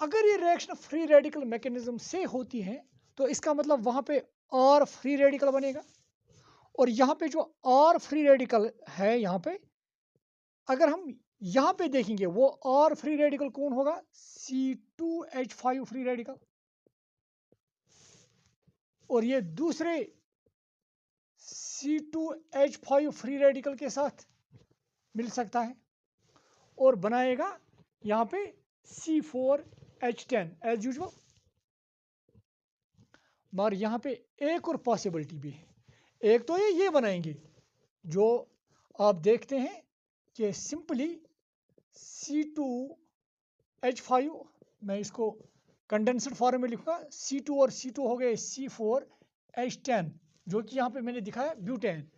अगर ये रिएक्शन फ्री रेडिकल मैकेनिज्म से होती है तो इसका मतलब वहां पे और फ्री रेडिकल बनेगा और यहाँ पे जो और फ्री रेडिकल है यहाँ पे, अगर हम यहाँ पे देखेंगे वो और फ्री रेडिकल कौन होगा, C2H5 फ्री रेडिकल, और ये दूसरे C2H5 फ्री रेडिकल के साथ मिल सकता है और बनाएगा यहाँ पे C4H10 एज यूजुअल। मगर यहाँ पे एक और पॉसिबिलिटी भी है, एक तो ये बनाएंगे जो आप देखते हैं कि सिंपली C2H5, मैं इसको कंडेंसर फॉर्म में लिखूंगा, C2 और C2 हो गए C4H10 जो कि यहाँ पे मैंने दिखाया ब्यूटेन।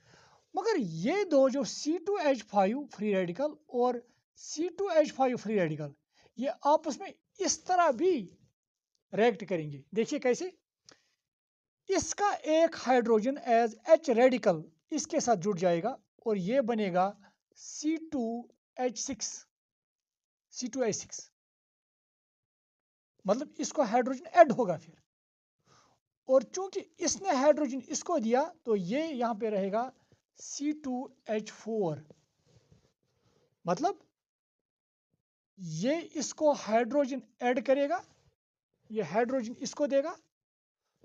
मगर ये दो जो C2H5 फ्री रेडिकल और C2H5 फ्री रेडिकल ये आपस में इस तरह भी रिएक्ट करेंगे। देखिए कैसे, इसका एक हाइड्रोजन एज H रेडिकल इसके साथ जुड़ जाएगा और ये बनेगा C2H6, मतलब इसको हाइड्रोजन ऐड होगा फिर, और चूंकि इसने हाइड्रोजन इसको दिया तो ये यहाँ पे रहेगा C2H4, मतलब ये इसको हाइड्रोजन ऐड करेगा, ये हाइड्रोजन इसको देगा,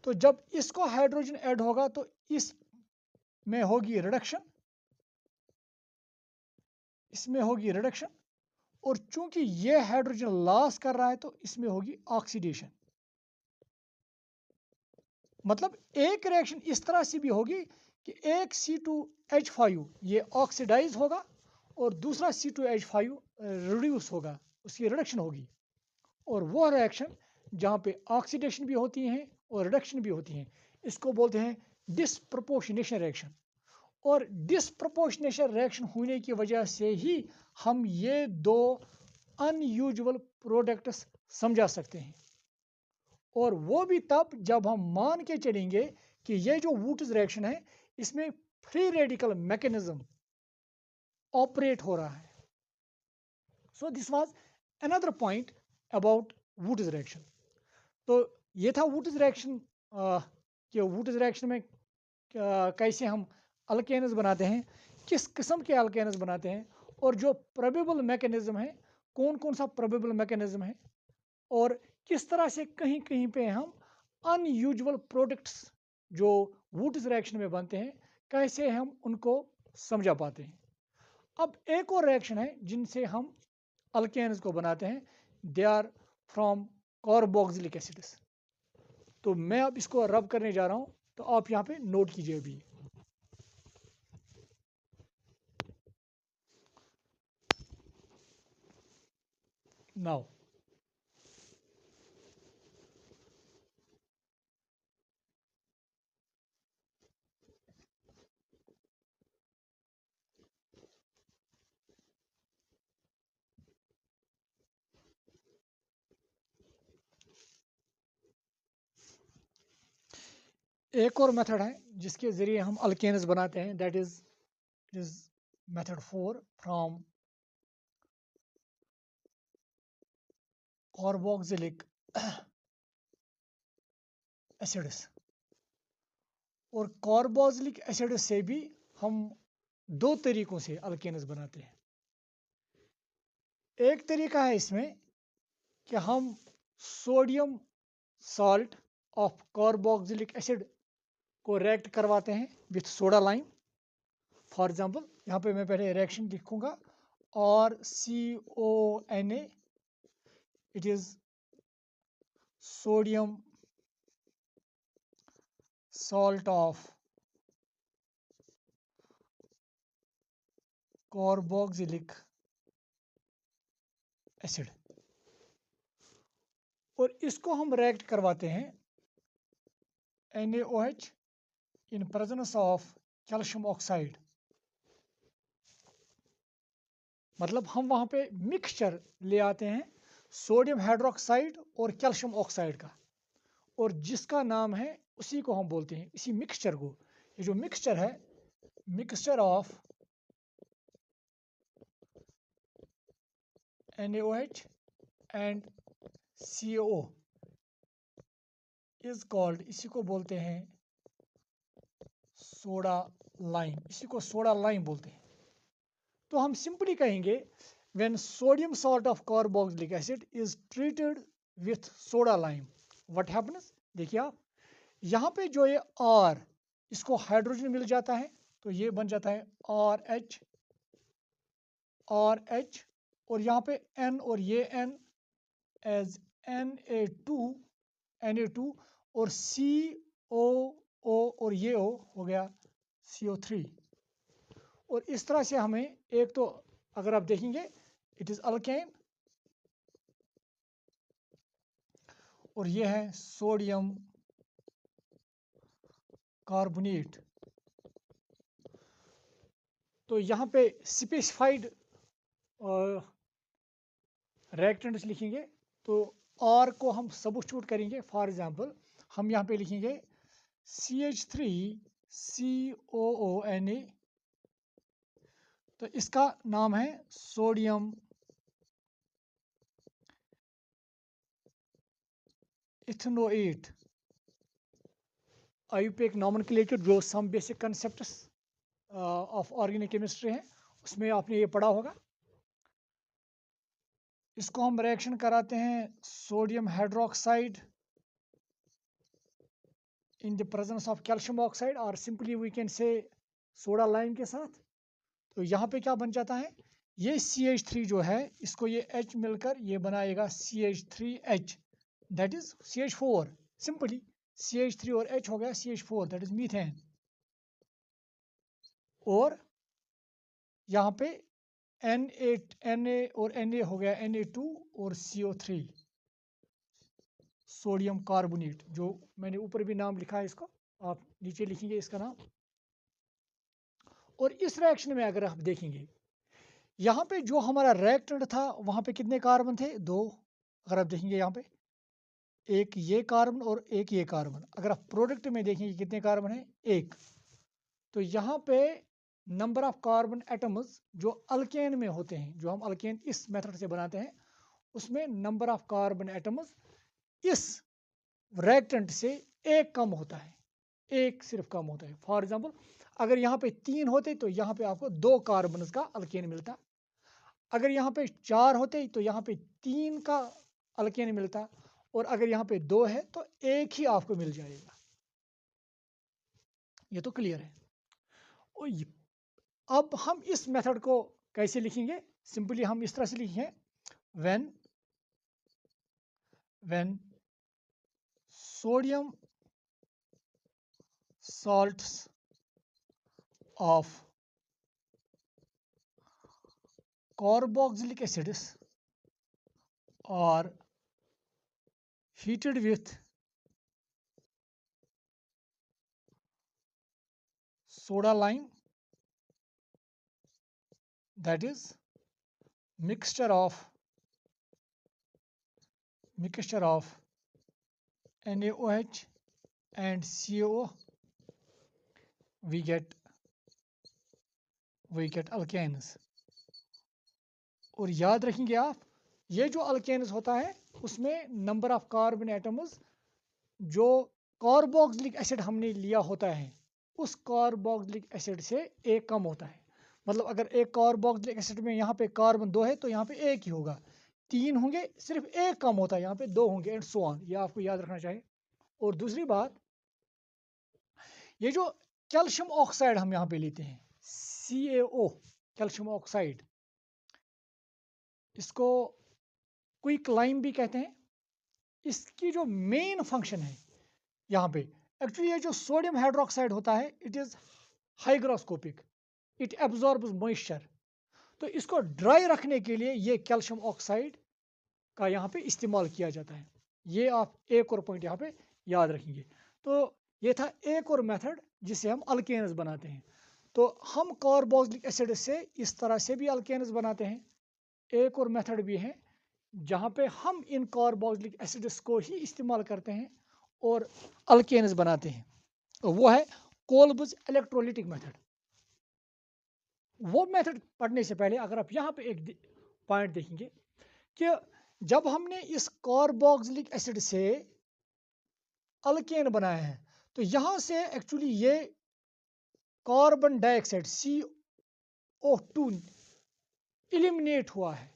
तो जब इसको हाइड्रोजन ऐड होगा तो इसमें होगी रिडक्शन, इसमें होगी रिडक्शन, और चूंकि ये हाइड्रोजन लॉस कर रहा है तो इसमें होगी ऑक्सीडेशन। मतलब एक रिएक्शन इस तरह से भी होगी कि एक C2H5 ये ऑक्सीडाइज होगा और दूसरा C2H5 रिड्यूस होगा, उसकी रिडक्शन होगी, और वो रिएक्शन जहाँ पे ऑक्सीडेशन भी होती हैं और रिडक्शन भी होती हैं, इसको बोलते हैं डिसप्रपोर्शनेशन रिएक्शन। और डिसप्रपोर्शनेशन रिएक्शन होने की वजह से ही हम ये दो अनयूजुअल प्रोडक्ट्स समझा सकते हैं, और वो भी तब जब हम मान के चलेंगे कि ये जो वुड्स रिएक्शन है इसमें फ्री रेडिकल मैकेनिज्म ऑपरेट हो रहा है। So this was another point about Wurtz reaction. तो ये था वुड्स रिएक्शन, कि वुड्स रिएक्शन में कैसे हम अल्केन्स बनाते हैं, किस किस्म के अल्केन्स बनाते हैं, और जो प्रोबेबल मैकेनिज्म है कौन कौन सा प्रोबेबल मैकेनिज्म है, और किस तरह से कहीं कहीं पे हम अनयूजुअल प्रोडक्ट्स जो वुड्स रिएक्शन में बनते हैं कैसे हम उनको समझा पाते हैं। अब एक और रिएक्शन है जिनसे हम अल्केन्स को बनाते हैं, they are from carboxylic acids. तो मैं अब इसको रब करने जा रहा हूं, तो आप यहाँ पे नोट कीजिए अभी। नाउ एक और मेथड है जिसके ज़रिए हम अल्केन्स बनाते हैं, that is method 4 from carboxylic acids. और कार्बोक्सिलिक एसिड से भी हम दो तरीकों से अल्केन्स बनाते हैं। एक तरीका है इसमें कि हम sodium salt of carboxylic acid को रिएक्ट करवाते हैं with soda lime. For example यहाँ पे मैं पहले रिएक्शन लिखूंगा, और CONA, it is sodium salt of carboxylic acid, और इसको हम रिएक्ट करवाते हैं NaOH in presence of calcium oxide. मतलब हम वहाँ पे मिक्सचर ले आते हैं सोडियम हाइड्रोक्साइड और कैल्शियम ऑक्साइड का, और जिसका नाम है उसी को हम बोलते हैं, इसी मिक्सचर को, ये जो मिक्सचर है, mixture of NaOH and CO is called, इसी को बोलते हैं सोडा लाइम, इसी को सोडा लाइम बोलते हैं। तो हम सिंपली कहेंगे when sodium salt of carboxylic acid is treated with soda lime, what happens. देखिए आप यहाँ पे जो ये R, इसको हाइड्रोजन मिल जाता है, तो ये बन जाता है RH, और यहाँ पे N और ये N एज Na2, और COO और ये O हो गया CO3। और इस तरह से हमें एक तो अगर आप देखेंगे इट इज अल्केन, और ये है सोडियम कार्बोनेट। तो यहाँ पे स्पेसिफाइड रिएक्टेंट्स लिखेंगे, तो R को हम सब्स्टिट्यूट करेंगे। फॉर एग्जांपल हम यहाँ पे लिखेंगे CH3COONA, तो इसका नाम है सोडियम इथनोएट। आईयूपीएक नॉमेनक्लेचर जो some basic concepts of organic chemistry हैं उसमें आपने ये पढ़ा होगा। इसको हम रिएक्शन कराते हैं sodium hydroxide in the presence of calcium oxide, और simply we can say soda lime के साथ। तो यहाँ पे क्या बन जाता है, ये CH3 जो है, इसको ये H मिलकर ये बनाएगा CH3H, that is CH4। Simply CH3 और H हो गया CH4, दैट इज मीथेन। और यहाँ पे Na और Na हो गया Na2 और CO3, सोडियम कार्बोनेट, जो मैंने ऊपर भी नाम लिखा है, इसको आप नीचे लिखेंगे इसका नाम। और इस रिएक्शन में अगर आप देखेंगे यहाँ पे जो हमारा रिएक्टेंट था वहाँ पे कितने कार्बन थे, 2। अगर आप देखेंगे यहाँ पे एक ये कार्बन और एक ये कार्बन, अगर आप प्रोडक्ट में देखेंगे कितने कार्बन है, 1। तो यहाँ पे नंबर ऑफ कार्बन एटम्स जो अल्केन में होते हैं, जो हम अल्केन इस मेथड से बनाते हैं, उसमें नंबर ऑफ कार्बन एटम्स इस रिएक्टेंट से एक कम होता है, एक सिर्फ कम होता है। फॉर एग्जांपल अगर यहाँ पे 3 होते तो यहाँ पे आपको 2 कार्बन का अल्केन मिलता। अगर यहाँ पे 4 होते तो यहाँ पे 3 का अल्केन मिलता, और अगर यहाँ पे 2 है तो एक ही आपको मिल जाएगा। ये तो क्लियर है। अब हम इस मेथड को कैसे लिखेंगे, सिंपली हम इस तरह से लिखेंगे when sodium salts of carboxylic acids are heated with soda lime, that is mixture of NaOH and CO, we get alkanes. और याद रखेंगे आप, ये जो अल्केन्स होता है उसमें नंबर ऑफ कार्बन एटम्स जो कार्बोक्सिलिक एसिड हमने लिया होता है उस कार्बोक्सिलिक एसिड से एक कम होता है. मतलब अगर एक कार्बोक्सिलिक एसिड में यहाँ पे कार्बन 2 है तो यहाँ पे एक ही होगा, 3 होंगे सिर्फ एक कम होता है, यहाँ पे 2 होंगे एंड सो ऑन. ये आपको याद रखना चाहिए. और दूसरी बात, ये जो कैल्शियम ऑक्साइड हम यहाँ पे लेते हैं CaO, कैल्शियम ऑक्साइड, इसको क्विक लाइम भी कहते हैं. इसकी जो मेन फंक्शन है यहाँ पे, एक्चुअली ये जो सोडियम हाइड्रोक्साइड होता है it is hygroscopic, it absorbs moisture. तो इसको ड्राई रखने के लिए ये कैल्शियम ऑक्साइड का यहाँ पे इस्तेमाल किया जाता है. ये आप एक और पॉइंट यहाँ पे याद रखेंगे. तो ये था एक और मेथड जिससे हम अल्केन्स बनाते हैं. तो हम कार्बोक्सिलिक एसिड से इस तरह से भी अल्केन्स बनाते हैं. एक और मेथड भी है जहाँ पे हम इन कार्बोक्सिलिक एसिड्स को ही इस्तेमाल करते हैं और अल्केन्स बनाते हैं. वो है कोल्बस इलेक्ट्रोलिटिक मेथड. वो मेथड पढ़ने से पहले अगर आप यहाँ पे एक पॉइंट देखेंगे कि जब हमने इस कार्बोक्सिलिक एसिड से अल्केन बनाया है तो यहाँ से एक्चुअली ये कार्बन डाइऑक्साइड CO2 इलिमिनेट हुआ है.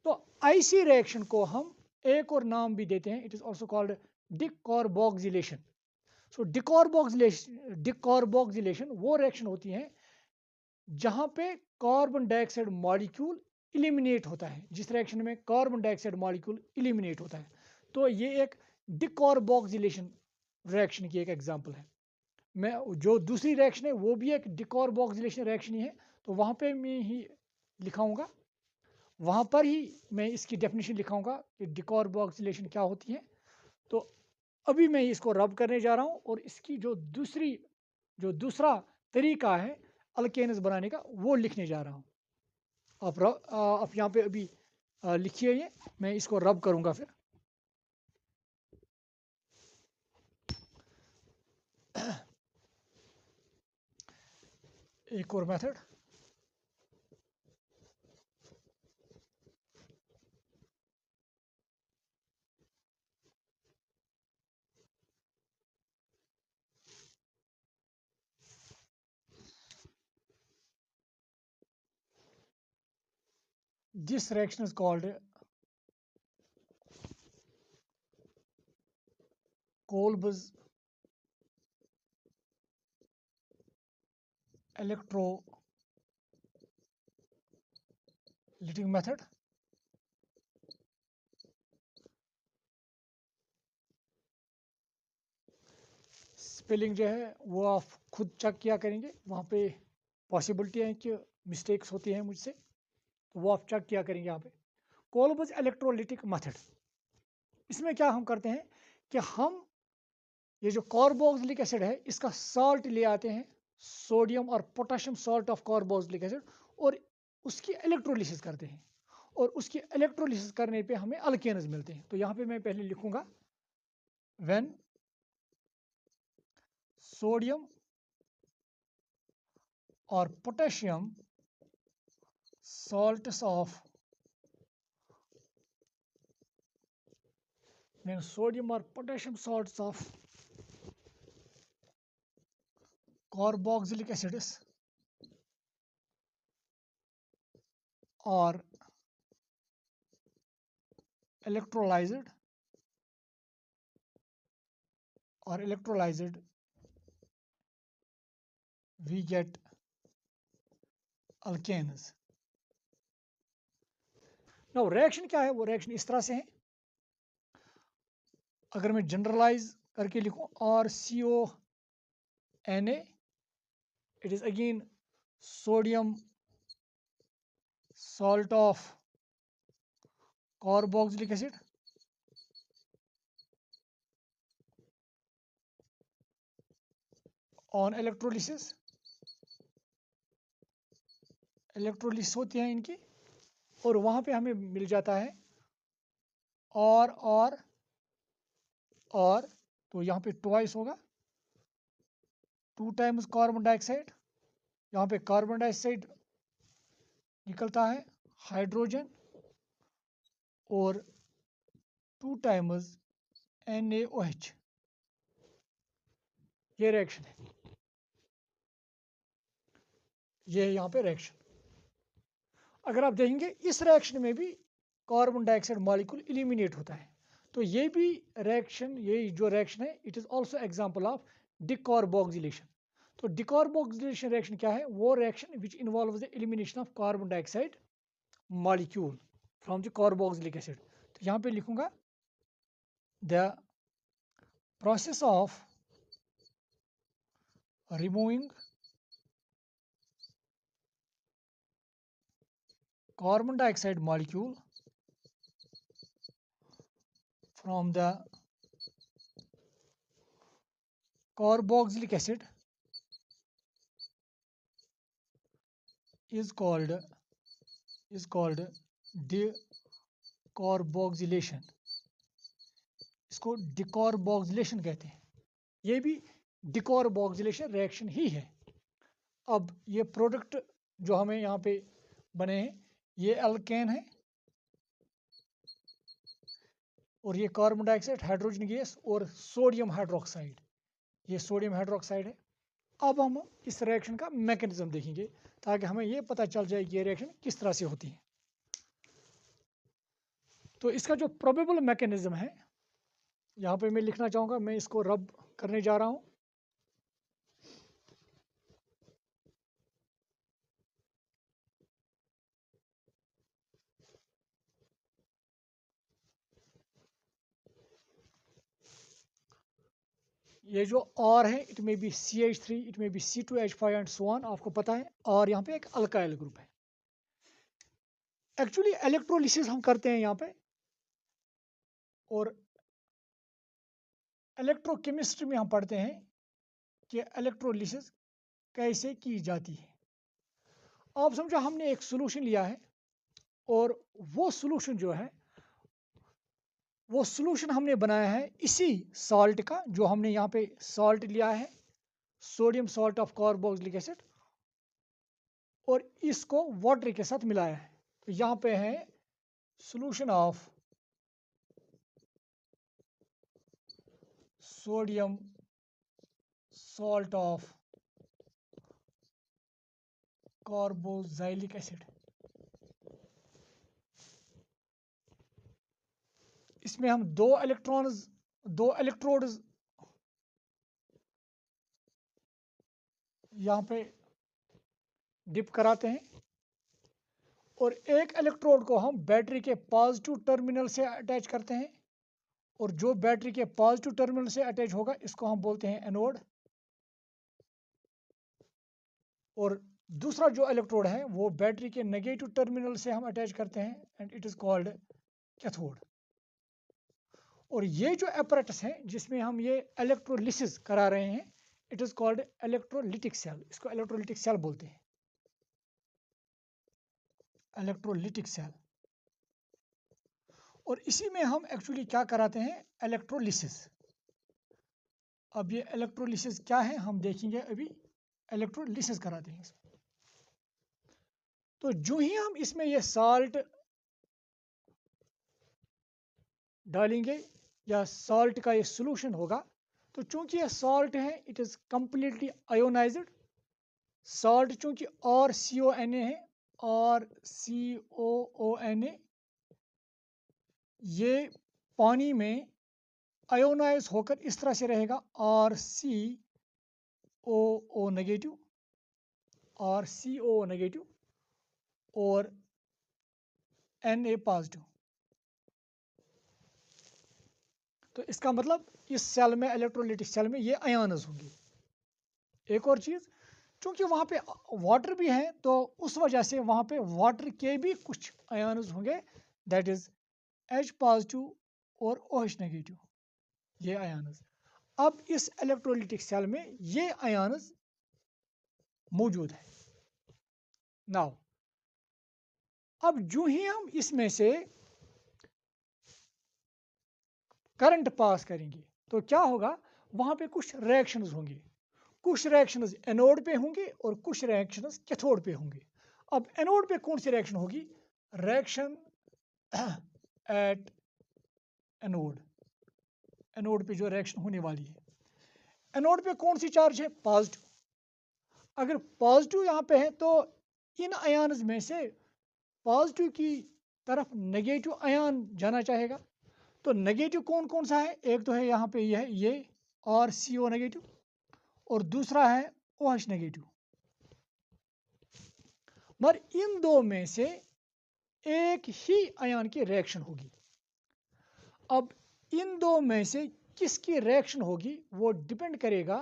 तो ऐसी रिएक्शन को हम एक और नाम भी देते हैं, it is also called decarboxylation. So decarboxylation वो रिएक्शन होती है जहां पे कार्बन डाइऑक्साइड मॉलिक्यूल इलिमिनेट होता है, जिस रिएक्शन में कार्बन डाइऑक्साइड मॉलिक्यूल इलिमिनेट होता है. तो ये एक डिकार्बोक्सिलेशन रिएक्शन की एक एग्जांपल है. मैं जो दूसरी रिएक्शन है वो भी एक डिकार्बोक्सिलेशन रिएक्शन ही है, तो वहां पे मैं ही लिखाऊंगा, वहां पर ही मैं इसकी डेफिनेशन लिखाऊंगा कि डिकार्बोक्सिलेशन क्या होती है. तो अभी मैं इसको रब करने जा रहा हूं और इसकी जो दूसरा तरीका है अल्केन्स बनाने का वो लिखने जा रहा हूं. आप यहाँ पे अभी लिखिए, ये मैं इसको रब करूंगा फिर. एक और method, this reaction is called Kolb's electrolytic method. Spelling जो है वो आप खुद चेक किया करेंगे, वहाँ पे पॉसिबिलिटी है कि मिस्टेक्स होती हैं मुझसे, तो वो आप चेक किया करेंगे यहाँ पे. कोल्बस इलेक्ट्रोलिटिक मेथड, इसमें क्या हम करते हैं कि हम ये जो कार्बोक्सिलिक एसिड है इसका सॉल्ट ले आते हैं, सोडियम और potassium salt of carboxylic acid, और उसकी इलेक्ट्रोलिसिस करते हैं. और उसकी इलेक्ट्रोलिसिस करने पे हमें अल्केन्स मिलते हैं. तो यहाँ पे मैं पहले लिखूंगा व्हेन सोडियम और potassium salts of when sodium or potassium salts of carboxylic acids are electrolyzed we get alkanes. Now reaction क्या है, वो रिएक्शन इस तरह से है. अगर मैं जनरलाइज करके लिखूं RCONA, it is again sodium salt of carboxylic acid on electrolysis होती है इनकी, और वहाँ पे हमें मिल जाता है और तो यहाँ पे ट्वाइस होगा 2 टाइम्स कार्बन डाइऑक्साइड, यहाँ पे कार्बन डाइऑक्साइड निकलता है, हाइड्रोजन, और 2 टाइम्स NaOH। ये रिएक्शन है, ये है यहाँ पे रिएक्शन। अगर आप देखेंगे इस रिएक्शन में भी कार्बन डाइऑक्साइड मॉलिक्यूल एलिमिनेट होता है, तो ये भी रिएक्शन, ये जो रिएक्शन है it is also example of decarboxylation. तो डिकार्बोक्सिलेशन रिएक्शन क्या है? वो reaction which involves the elimination of carbon dioxide molecule from the carboxylic acid. तो यहाँ पे लिखूंगा the process of removing carbon dioxide molecule from the carboxylic acid is called decarboxylation। इसको decarboxylation कहते हैं। ये भी डिकार्बोक्सिलेशन रिएक्शन ही है। अब ये प्रोडक्ट जो हमें यहाँ पे बने हैं, ये अल्केन है और ये कार्बन डाइऑक्साइड, हाइड्रोजन गैस और सोडियम हाइड्रोक्साइड, ये सोडियम हाइड्रोक्साइड है। अब हम इस रिएक्शन का मैकेनिज्म देखेंगे ताकि हमें ये पता चल जाए कि ये रिएक्शन किस तरह से होती है। तो इसका जो प्रोबेबल मैकेनिज्म है यहाँ पे मैं लिखना चाहूँगा, मैं इसको रब करने जा रहा हूँ। ये जो R है it may be CH3, it may be C2H5 and so on, आपको पता है। और यहाँ पे एक अल्काइल ग्रुप है। एक्चुअली इलेक्ट्रोलिसिस हम करते हैं यहाँ पे, और इलेक्ट्रोकेमिस्ट्री में हम पढ़ते हैं कि इलेक्ट्रोलिसिस कैसे की जाती है। आप समझो हमने एक सोल्यूशन लिया है और वो सोल्यूशन जो है वो सोल्यूशन हमने बनाया है इसी सॉल्ट का, जो हमने यहाँ पे सॉल्ट लिया है, sodium salt of carboxylic acid, और इसको वाटर के साथ मिलाया है। तो यहाँ पे है solution of sodium salt of carboxylic acid. इसमें हम दो इलेक्ट्रोड्स यहाँ पे डिप कराते हैं, और एक इलेक्ट्रोड को हम बैटरी के पॉजिटिव टर्मिनल से अटैच करते हैं, और जो बैटरी के पॉजिटिव टर्मिनल से अटैच होगा इसको हम बोलते हैं एनोड, और दूसरा जो इलेक्ट्रोड है वो बैटरी के नेगेटिव टर्मिनल से हम अटैच करते हैं and it is called cathode. और ये जो apparatus है जिसमें हम ये इलेक्ट्रोलिसिस करा रहे हैं it is called electrolytic cell. इसको इलेक्ट्रोलिटिक सेल बोलते हैं, इलेक्ट्रोलिटिक सेल। और इसी में हम एक्चुअली क्या कराते हैं? इलेक्ट्रोलिसिस। अब ये इलेक्ट्रोलिसिस क्या है हम देखेंगे अभी। इलेक्ट्रोलिसिस कराते हैं इसमें। तो जो ही हम इसमें ये साल्ट डालेंगे या साल्ट का ये सोल्यूशन होगा, तो चूंकि ये साल्ट है it is completely ionised. Salt चूंकि RCONA है, RCOONA, ये पानी में आयोनाइज होकर इस तरह से रहेगा, RCOO नेगेटिव, RCOO नेगेटिव और Na पॉजिटिव। तो इसका मतलब इस सेल में, इलेक्ट्रोलिटिक सेल में, ये आयन्स होंगे। एक और चीज, चूंकि वहां पे वाटर भी है तो उस वजह से वहां पे वाटर के भी कुछ आयन्स होंगे, दैट इज H पॉजिटिव और OH नेगेटिव, ये आयन्स। अब इस इलेक्ट्रोलिटिक सेल में ये आयन्स मौजूद है। नाउ अब जो ही हम इसमें से करंट पास करेंगे तो क्या होगा? वहां पे कुछ रिएक्शंस होंगे, कुछ रिएक्शंस एनोड पे होंगे और कुछ रिएक्शंस कैथोड पे होंगे। अब एनोड पे कौन सी रिएक्शन होगी? रिएक्शन एट एनोड, एनोड पे जो रिएक्शन होने वाली है, एनोड पे कौन सी चार्ज है? पॉजिटिव। अगर पॉजिटिव यहाँ पे है तो इन आयन्स में से पॉजिटिव की तरफ नेगेटिव आयन जाना चाहेगा। तो नेगेटिव कौन कौन सा है? एक तो है यहाँ पे ये और CO नेगेटिव, और दूसरा है OH नेगेटिव। मगर इन दो में से एक ही आयन की रिएक्शन होगी। अब इन दो में से किसकी रिएक्शन होगी वो डिपेंड करेगा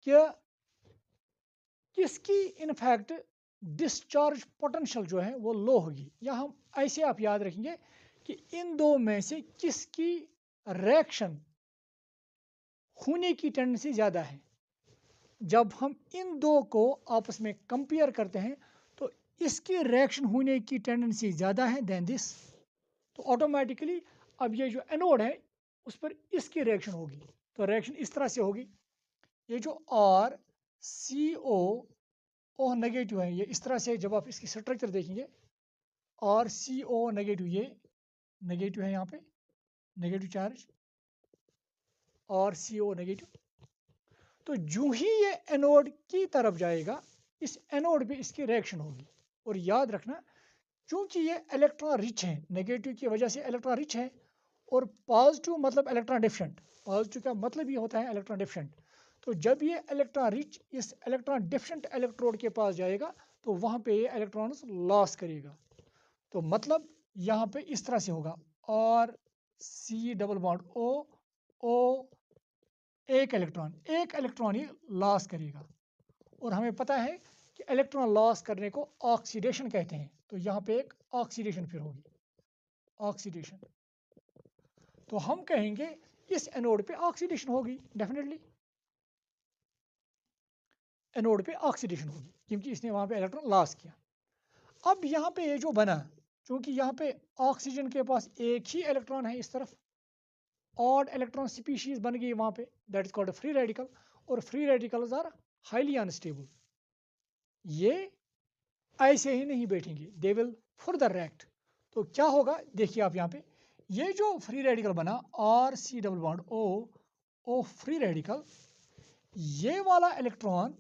कि किसकी इनफैक्ट डिस्चार्ज पोटेंशियल जो है वो लो होगी। या हम ऐसे आप याद रखेंगे कि इन दो में से किसकी रिएक्शन होने की टेंडेंसी ज़्यादा है। जब हम इन दो को आपस में कंपेयर करते हैं तो इसकी रिएक्शन होने की टेंडेंसी ज़्यादा है देन दिस, तो ऑटोमेटिकली अब ये जो एनोड है उस पर इसकी रिएक्शन होगी। तो रिएक्शन इस तरह से होगी, ये जो R CO OH नेगेटिव है, ये इस तरह से जब आप इसकी स्ट्रक्चर देखेंगे R CO नेगेटिव, ये नेगेटिव है यहाँ पे, नेगेटिव चार्ज और CO नेगेटिव। तो जो ही ये एनोड की तरफ जाएगा इस एनोड पे इसकी रिएक्शन होगी। और याद रखना क्योंकि ये इलेक्ट्रॉन रिच है, नेगेटिव की वजह से इलेक्ट्रॉन रिच है, और पॉजिटिव मतलब इलेक्ट्रॉन डिफिशिएंट, पॉजिटिव का मतलब ये होता है इलेक्ट्रॉन डिफिशिएंट। तो जब ये इलेक्ट्रॉन रिच इस इलेक्ट्रॉन डिफिशिएंट इलेक्ट्रोड के पास जाएगा तो वहाँ पे ये इलेक्ट्रॉन्स लॉस करेगा। तो मतलब यहाँ पे इस तरह से होगा और C डबल बॉन्ड O एक इलेक्ट्रॉन ही लॉस करेगा। और हमें पता है कि इलेक्ट्रॉन लॉस करने को ऑक्सीडेशन कहते हैं। तो यहाँ पे एक ऑक्सीडेशन फिर होगी, ऑक्सीडेशन। तो हम कहेंगे इस एनोड पे ऑक्सीडेशन होगी, डेफिनेटली एनोड पे ऑक्सीडेशन होगी क्योंकि इसने वहाँ पे इलेक्ट्रॉन लॉस किया। अब यहाँ पे ये जो बना, क्योंकि यहाँ पे ऑक्सीजन के पास एक ही इलेक्ट्रॉन है इस तरफ, ऑड इलेक्ट्रॉन स्पीशीज बन गई वहाँ पे, that is called free radical. और free radicals are highly unstable, ये ऐसे ही नहीं बैठेंगे, दे विल फर्दर रिएक्ट। तो क्या होगा देखिए आप यहाँ पे, ये जो फ्री रेडिकल बना RC double bond O free radical, ये वाला इलेक्ट्रॉन,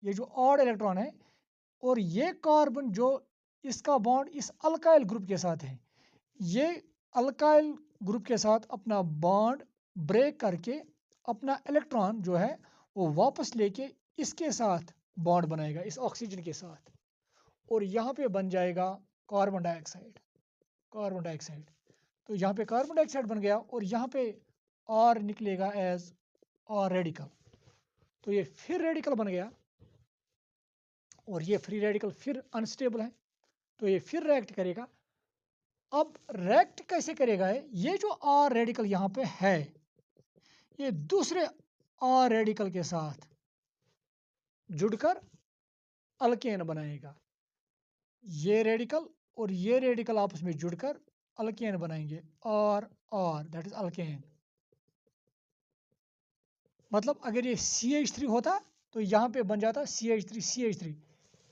ये जो ऑड इलेक्ट्रॉन है, और ये कार्बन जो इसका बॉन्ड इस अल्काइल ग्रुप के साथ है, ये अल्काइल ग्रुप के साथ अपना बॉन्ड ब्रेक करके अपना इलेक्ट्रॉन जो है वो वापस लेके इसके साथ बॉन्ड बनाएगा, इस ऑक्सीजन के साथ, और यहाँ पे बन जाएगा कार्बन डाइऑक्साइड, कार्बन डाइऑक्साइड। तो यहाँ पे कार्बन डाइऑक्साइड बन गया और यहाँ पे R निकलेगा एज R रेडिकल। तो ये फिर रेडिकल बन गया और ये फ्री रेडिकल फिर अनस्टेबल है, तो ये फिर रिएक्ट करेगा। अब रिएक्ट कैसे करेगा है, ये जो R रेडिकल यहाँ पे है ये दूसरे R रेडिकल के साथ जुड़कर अल्केन बनाएगा। ये रेडिकल और ये रेडिकल आपस में जुड़कर अल्केन बनाएंगे, R दैट इज अल्केन। मतलब अगर ये CH3 होता तो यहाँ पे बन जाता CH3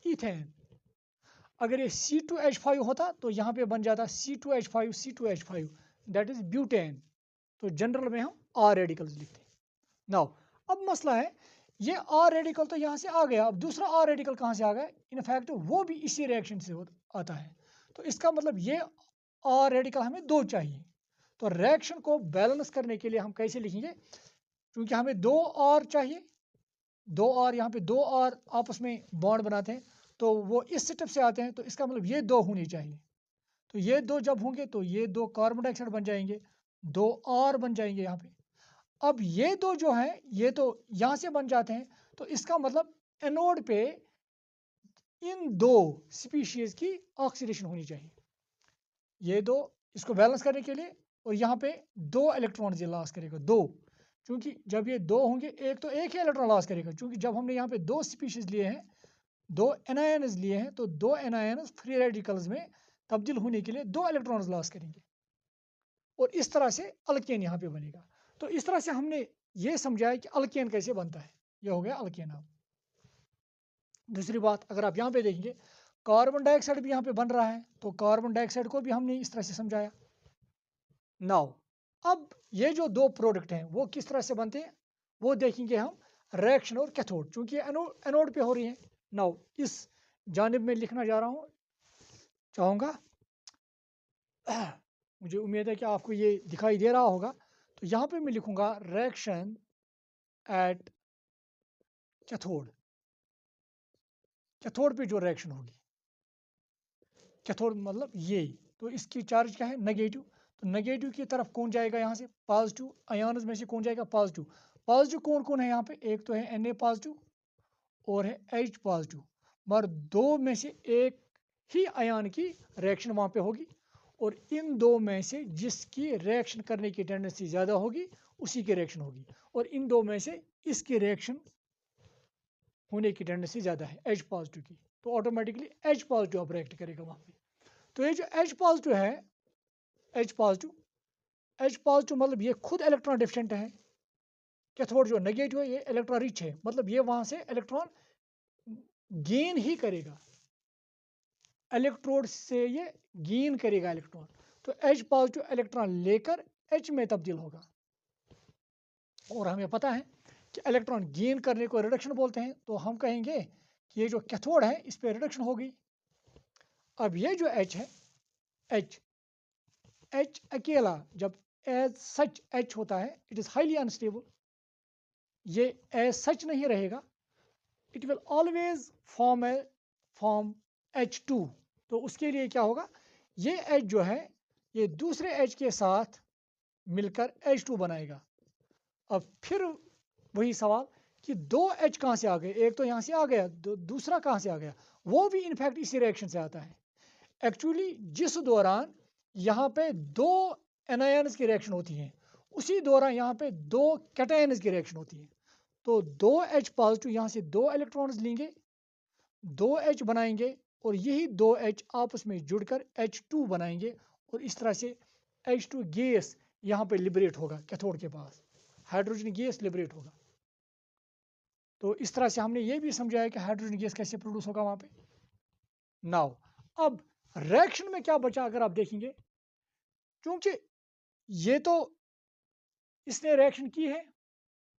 इथेन। अगर ये C2H5 होता तो यहाँ पे बन जाता C2H5 दैट इज ब्यूटेन। तो जनरल में हम R रेडिकल्स लिखते हैं। नाउ अब मसला है, ये R रेडिकल तो यहाँ से आ गया, अब दूसरा R रेडिकल कहाँ से आ गया? इनफैक्ट वो भी इसी रिएक्शन से आता है। तो इसका मतलब ये R रेडिकल हमें दो चाहिए। तो रिएक्शन को बैलेंस करने के लिए हम कैसे लिखेंगे, क्योंकि हमें दो R चाहिए, दो R, यहाँ पे दो R आपस में बॉन्ड बनाते हैं तो वो इस स्टेप से आते हैं, तो इसका मतलब ये दो होनी चाहिए। तो ये दो जब होंगे तो ये दो कार्बन डाइऑक्साइड बन जाएंगे, दो R बन जाएंगे यहाँ पे। अब ये दो जो है ये तो यहाँ से बन जाते हैं, तो इसका मतलब एनोड पे इन दो स्पीशीज की ऑक्सीडेशन होनी चाहिए, ये दो इसको बैलेंस करने के लिए। और यहाँ पे दो इलेक्ट्रॉन ये लॉस करेगा, दो, क्योंकि जब ये दो होंगे एक तो एक ही इलेक्ट्रॉन लॉस करेगा, क्योंकि जब हमने यहाँ पे दो स्पीशीज लिए हैं, दो एनायंस लिए हैं, तो दो एनायंस फ्री रेडिकल्स में तब्दील होने के लिए दो इलेक्ट्रॉन्स लॉस करेंगे और इस तरह से अल्केन यहाँ पे बनेगा। तो इस तरह से हमने ये समझाया कि अल्केन कैसे बनता है। ये हो गया अल्केन। अब दूसरी बात, अगर आप यहाँ पे देखेंगे कार्बन डाइऑक्साइड भी यहाँ पे बन रहा है, तो कार्बन डाइऑक्साइड को भी हमने इस तरह से समझाया। नाउ अब ये जो दो प्रोडक्ट हैं वो किस तरह से बनते हैं वो देखेंगे हम, रिएक्शन और कैथोड, चूंकि एनोड पे हो रही है। नाउ इस जानिब में लिखना जा रहा हूँ, चाहूँगा मुझे उम्मीद है कि आपको ये दिखाई दे रहा होगा। तो यहाँ पे मैं लिखूंगा रिएक्शन एट कैथोड। कैथोड पे जो रिएक्शन होगी, कैथोड मतलब ये, तो इसकी चार्ज क्या है, नेगेटिव। तो नेगेटिव की तरफ कौन जाएगा, यहाँ से पॉजिटिव, आयन्स में से कौन जाएगा, पॉजिटिव। पॉजिटिव कौन कौन है यहाँ पे, एक तो है Na पॉजिटिव और है H पॉजिटिव, मगर दो में से एक ही आयन की रिएक्शन वहाँ पे होगी, और इन दो में से जिसकी रिएक्शन करने की टेंडेंसी ज़्यादा होगी उसी की रिएक्शन होगी, और इन दो में से इसकी रिएक्शन होने की टेंडेंसी ज़्यादा है H पॉजिटिव की, तो ऑटोमेटिकली H पॉजिटिव अब रिएक्ट करेगा वहाँ पे। तो ये जो H पॉजिटिव है, H पॉजिटिव मतलब ये खुद इलेक्ट्रॉन डिफिशिएंट है। कैथोड जो नेगेटिव है ये इलेक्ट्रॉन रिच है, मतलब ये वहाँ से इलेक्ट्रॉन गेन ही करेगा, इलेक्ट्रोड से ये गेन करेगा इलेक्ट्रॉन। तो H पॉजिटिव इलेक्ट्रॉन लेकर H में तब्दील होगा, और हमें पता है कि इलेक्ट्रॉन गेन करने को रिडक्शन बोलते हैं, तो हम कहेंगे कि ये जो कैथोड है इस पर रिडक्शन होगी। अब ये जो H है, H अकेला जब एज सच H होता है, इट इज़ हाईली अनस्टेबल, ये एज सच नहीं रहेगा, it will always form H2। तो उसके लिए क्या होगा, ये H जो है ये दूसरे H के साथ मिलकर H2 बनाएगा। अब फिर वही सवाल कि दो H कहाँ से आ गए, एक तो यहाँ से आ गया, दूसरा कहाँ से आ गया, वो भी इनफैक्ट इसी रिएक्शन से आता है। एक्चुअली जिस दौरान यहाँ पे दो एनायंस की रिएक्शन होती है, उसी दौरान यहाँ पे दो कैटायंस की रिएक्शन होती है। तो दो H पॉजिटिव यहाँ से दो इलेक्ट्रॉन्स लेंगे, दो H बनाएंगे, और यही दो H आपस में जुड़कर H2 बनाएंगे, और इस तरह से H2 गैस यहाँ पे लिबरेट होगा, कैथोड के पास हाइड्रोजन गैस लिबरेट होगा। तो इस तरह से हमने ये भी समझाया कि हाइड्रोजन गैस कैसे प्रोड्यूस होगा वहाँ पे। नाउ अब रिएक्शन में क्या बचा, अगर आप देखेंगे, क्योंकि ये तो इसने रिएक्शन की है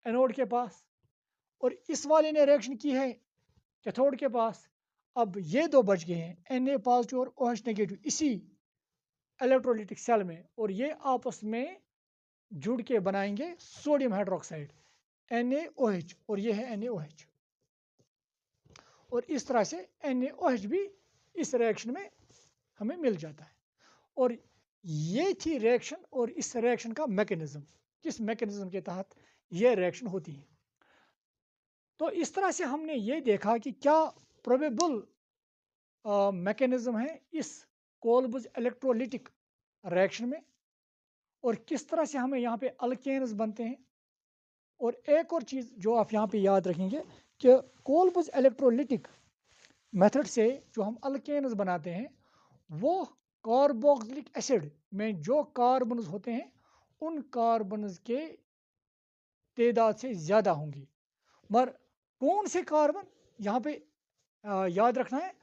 एनोड के पास, और इस वाले ने रिएक्शन की है कैथोड के पास। अब ये दो बच गए हैं, Na पॉजिटिव और OH नेगेटिव, इसी इलेक्ट्रोलिटिक सेल में, और ये आपस में जुड़ के बनाएंगे सोडियम हाइड्रोक्साइड NaOH, और ये है NaOH, और इस तरह से NaOH भी इस रिएक्शन में हमें मिल जाता है। और ये थी रिएक्शन, और इस रिएक्शन का मैकेनिज्म, किस मैकेनिज्म के तहत ये रिएक्शन होती है। तो इस तरह से हमने ये देखा कि क्या प्रोबेबल मैकेनिज्म है इस कोलबर्ज इलेक्ट्रोलिटिक रिएक्शन में, और किस तरह से हमें यहाँ पे अल्केन्स बनते हैं। और एक और चीज़ जो आप यहाँ पे याद रखेंगे कि कोलबर्ज इलेक्ट्रोलिटिक मेथड से जो हम अल्केन्स बनाते हैं, वो कार्बोक्सिलिक एसिड में जो कार्बन्स होते हैं उन कार्बन्स के तादाद से ज़्यादा होंगी। मगर कौन से कार्बन यहाँ पे याद रखना है,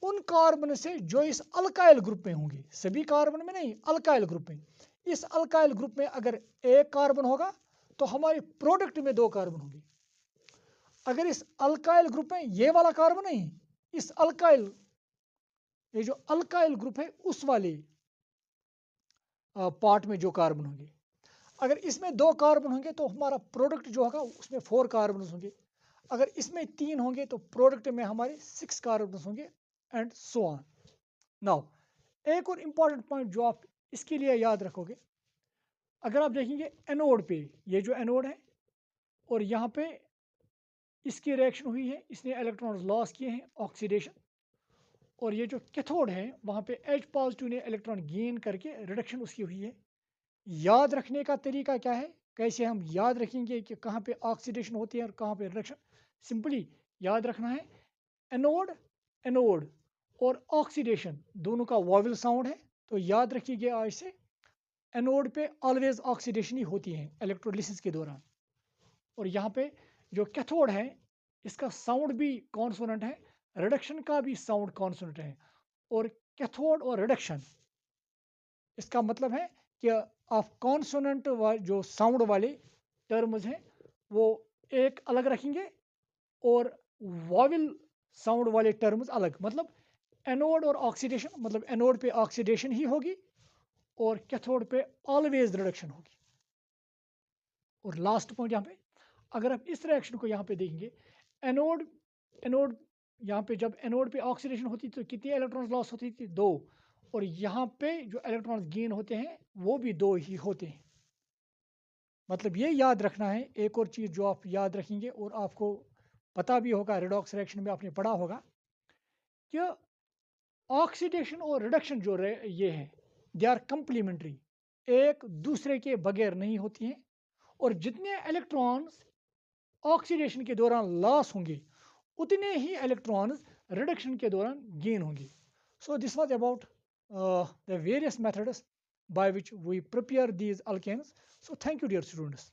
उन कार्बन से जो इस अल्काइल ग्रुप में होंगे, सभी कार्बन में नहीं, अल्काइल ग्रुप में। इस अल्काइल ग्रुप में अगर एक कार्बन होगा तो हमारे प्रोडक्ट में दो कार्बन होंगे। अगर इस अल्काइल ग्रुप में ये वाला कार्बन नहीं, इस अल्काइल, ये जो अल्काइल ग्रुप है उस वाले पार्ट में जो कार्बन होंगे, अगर इसमें दो कार्बन होंगे तो हमारा प्रोडक्ट जो होगा उसमें 4 कार्बन होंगे। अगर इसमें 3 होंगे तो प्रोडक्ट में हमारे 6 कार्बन होंगे, एंड सो ऑन। नाउ एक और इम्पॉर्टेंट पॉइंट जो आप इसके लिए याद रखोगे, अगर आप देखेंगे एनोड पे, ये जो एनोड है और यहाँ पे इसकी रिएक्शन हुई है, इसने इलेक्ट्रॉन्स लॉस किए हैं, ऑक्सीडेशन, और ये जो कैथोड है वहाँ पे H पॉजिटिव ने इलेक्ट्रॉन गेन करके रिडक्शन उसकी हुई है। याद रखने का तरीका क्या है, कैसे हम याद रखेंगे कि कहाँ पे ऑक्सीडेशन होती है और कहाँ पे रिडक्शन। सिंपली याद रखना है, एनोड एनोड और ऑक्सीडेशन दोनों का वॉवल साउंड है, तो याद रखिएगा आज से एनोड पे ऑलवेज ऑक्सीडेशन ही होती है इलेक्ट्रोलिसिस के दौरान, और यहाँ पे जो कैथोड है इसका साउंड भी कॉन्सोनेंट है, रिडक्शन का भी साउंड कॉन्सोनेंट है। और कैथोड और रिडक्शन इसका मतलब है कि आप कॉन्सोनेंट जो साउंड वाले टर्म्स हैं वो एक अलग रखेंगे और वॉवल साउंड वाले टर्म्स अलग। मतलब एनोड और ऑक्सीडेशन, मतलब एनोड पे ऑक्सीडेशन ही होगी और कैथोड पे ऑलवेज रिडक्शन होगी। और लास्ट पॉइंट यहाँ पे, अगर आप इस रिएक्शन को यहाँ पे देखेंगे, एनोड एनोड यहाँ पे जब एनोड पे ऑक्सीडेशन होती तो कितनी इलेक्ट्रॉन्स लॉस होती थी? 2। और यहाँ पे जो इलेक्ट्रॉन्स गेन होते हैं वो भी 2 ही होते हैं। मतलब ये याद रखना है। एक और चीज़ जो आप याद रखेंगे और आपको पता भी होगा, रेडॉक्स रिएक्शन में आपने पढ़ा होगा कि ऑक्सीडेशन और रिडक्शन जो ये है दे आर कंप्लीमेंट्री, एक दूसरे के बगैर नहीं होती हैं। और जितने इलेक्ट्रॉन्स ऑक्सीडेशन के दौरान लॉस होंगे उतने ही इलेक्ट्रॉन्स रिडक्शन के दौरान गेन होंगे। So this was about the various methods by which we prepare these alkanes. So thank you dear students.